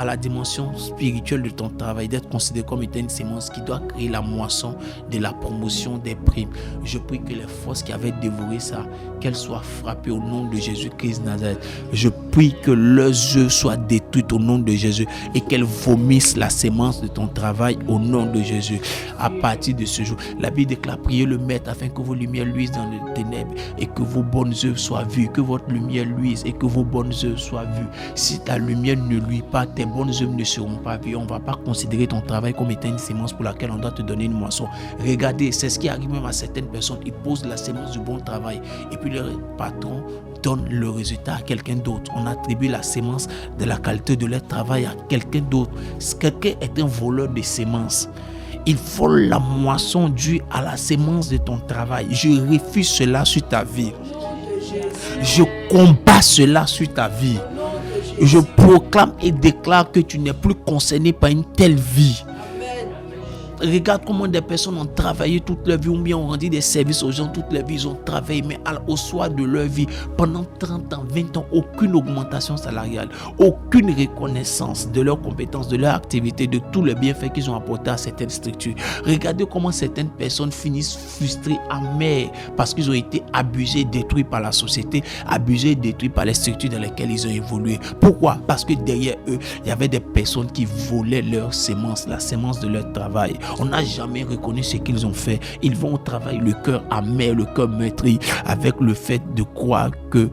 la dimension spirituelle de ton travail, d'être considéré comme étant une sémence qui doit créer la moisson de la promotion des primes. Je prie que les forces qui avaient dévoré ça, qu'elles soient frappées au nom de Jésus-Christ Nazareth. Je prie que leurs œuvres soient détruites au nom de Jésus et qu'elles vomissent la sémence de ton travail au nom de Jésus. À partir de ce jour, la Bible déclare: priez le Maître afin que vos lumières luisent dans les ténèbres et que vos bonnes œuvres soient vues, que votre lumière luise et que vos bonnes œuvres soient vues. Si ta lumière ne luit pas, tes bonnes œuvres ne seront pas vues. On ne va pas considérer ton travail comme étant une sémence pour laquelle on doit te donner une moisson. Regardez, c'est ce qui arrive même à certaines personnes. Ils posent la sémence du bon travail et puis leur patron donne le résultat à quelqu'un d'autre. On attribue la sémence de la qualité de leur travail à quelqu'un d'autre. Quelqu'un est un voleur de sémences. Il vole la moisson due à la sémence de ton travail. Je refuse cela sur ta vie. Je combats cela sur ta vie. Je proclame et déclare que tu n'es plus concerné par une telle vie. Regarde comment des personnes ont travaillé toute leur vie ou bien ont rendu des services aux gens toute leur vie. Ils ont travaillé, mais au soir de leur vie, pendant 30 ans, 20 ans, aucune augmentation salariale, aucune reconnaissance de leurs compétences, de leur activité, de tous les bienfaits qu'ils ont apportés à certaines structures. Regardez comment certaines personnes finissent frustrées, amères, parce qu'ils ont été abusés, détruits par la société, abusés, détruits par les structures dans lesquelles ils ont évolué. Pourquoi? Parce que derrière eux, il y avait des personnes qui volaient leur sémence, la sémence de leur travail. On n'a jamais reconnu ce qu'ils ont fait. Ils vont au travail, le cœur amer, le cœur meurtri, avec le fait de croire qu'ils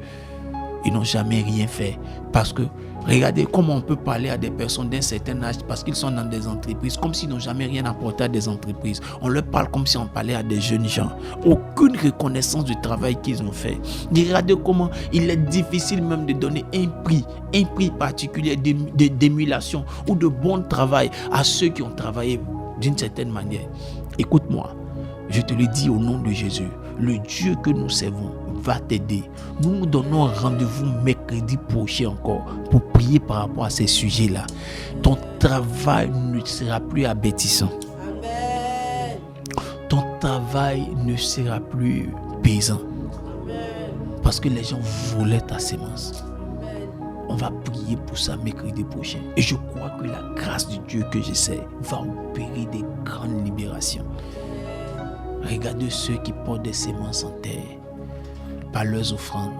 n'ont jamais rien fait. Parce que, regardez comment on peut parler à des personnes d'un certain âge parce qu'ils sont dans des entreprises, comme s'ils n'ont jamais rien apporté à des entreprises. On leur parle comme si on parlait à des jeunes gens. Aucune reconnaissance du travail qu'ils ont fait. Regardez comment il est difficile même de donner un prix particulier d'émulation ou de bon travail à ceux qui ont travaillé d'une certaine manière. Écoute-moi, je te le dis au nom de Jésus, le Dieu que nous servons va t'aider. Nous nous donnons rendez-vous mercredi prochain encore pour prier par rapport à ces sujets-là. Ton travail ne sera plus abêtissant. Amen. Ton travail ne sera plus paysan. Amen. Parce que les gens volaient ta sémence. Amen. On va prier pour ça mercredi prochain. Et je crois que la grâce de Dieu que j'essaie va opérer des grandes libérations. Regardez ceux qui portent des semences en terre par leurs offrandes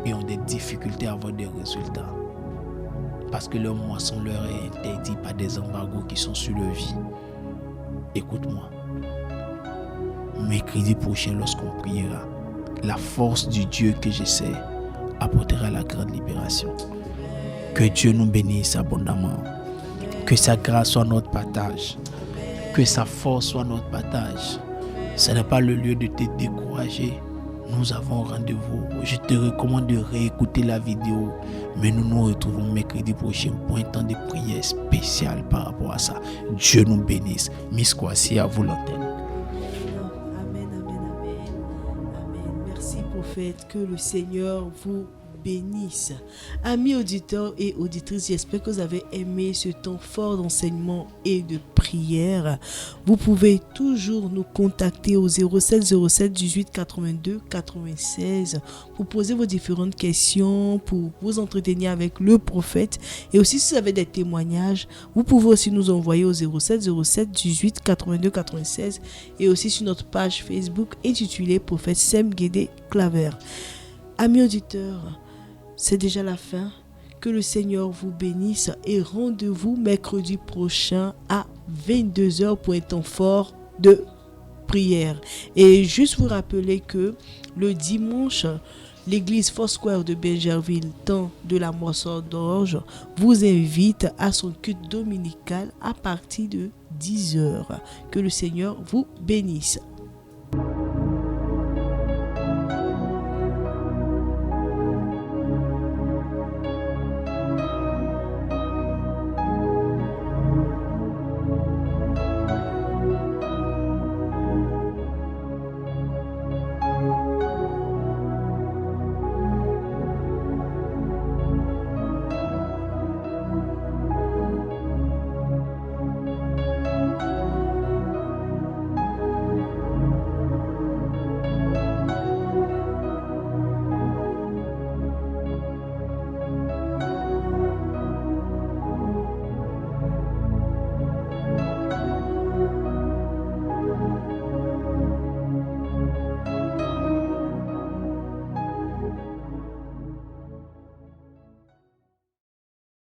et ont des difficultés à avoir des résultats. Parce que leur moisson leur est interdit par des embargos qui sont sur leur vie. Écoute-moi. Mercredi prochain, lorsqu'on priera, la force du Dieu que j'essaie apportera la grande libération. Que Dieu nous bénisse abondamment. Que sa grâce soit notre partage. Que sa force soit notre partage. Ce n'est pas le lieu de te décourager. Nous avons rendez-vous. Je te recommande de réécouter la vidéo. Mais nous nous retrouvons mercredi prochain pour un temps de prière spécial par rapport à ça. Dieu nous bénisse. Miss Kwasi, à vous l'antenne. Amen, amen, amen. Amen. Merci prophète. Que le Seigneur vous bénisse. Amis auditeurs et auditrices, j'espère que vous avez aimé ce temps fort d'enseignement et de prière. Vous pouvez toujours nous contacter au 07 07 18 82 96 pour poser vos différentes questions, pour vous entretenir avec le prophète. Et aussi, si vous avez des témoignages, vous pouvez aussi nous envoyer au 07 07 18 82 96 et aussi sur notre page Facebook intitulée Prophète Sem Guédé Claver. Amis auditeurs, c'est déjà la fin. Que le Seigneur vous bénisse et rendez-vous mercredi prochain à 22h pour un temps fort de prière. Et juste vous rappeler que le dimanche, l'église Foursquare de Bergerville, temps de la moisson d'orge, vous invite à son culte dominical à partir de 10h. Que le Seigneur vous bénisse.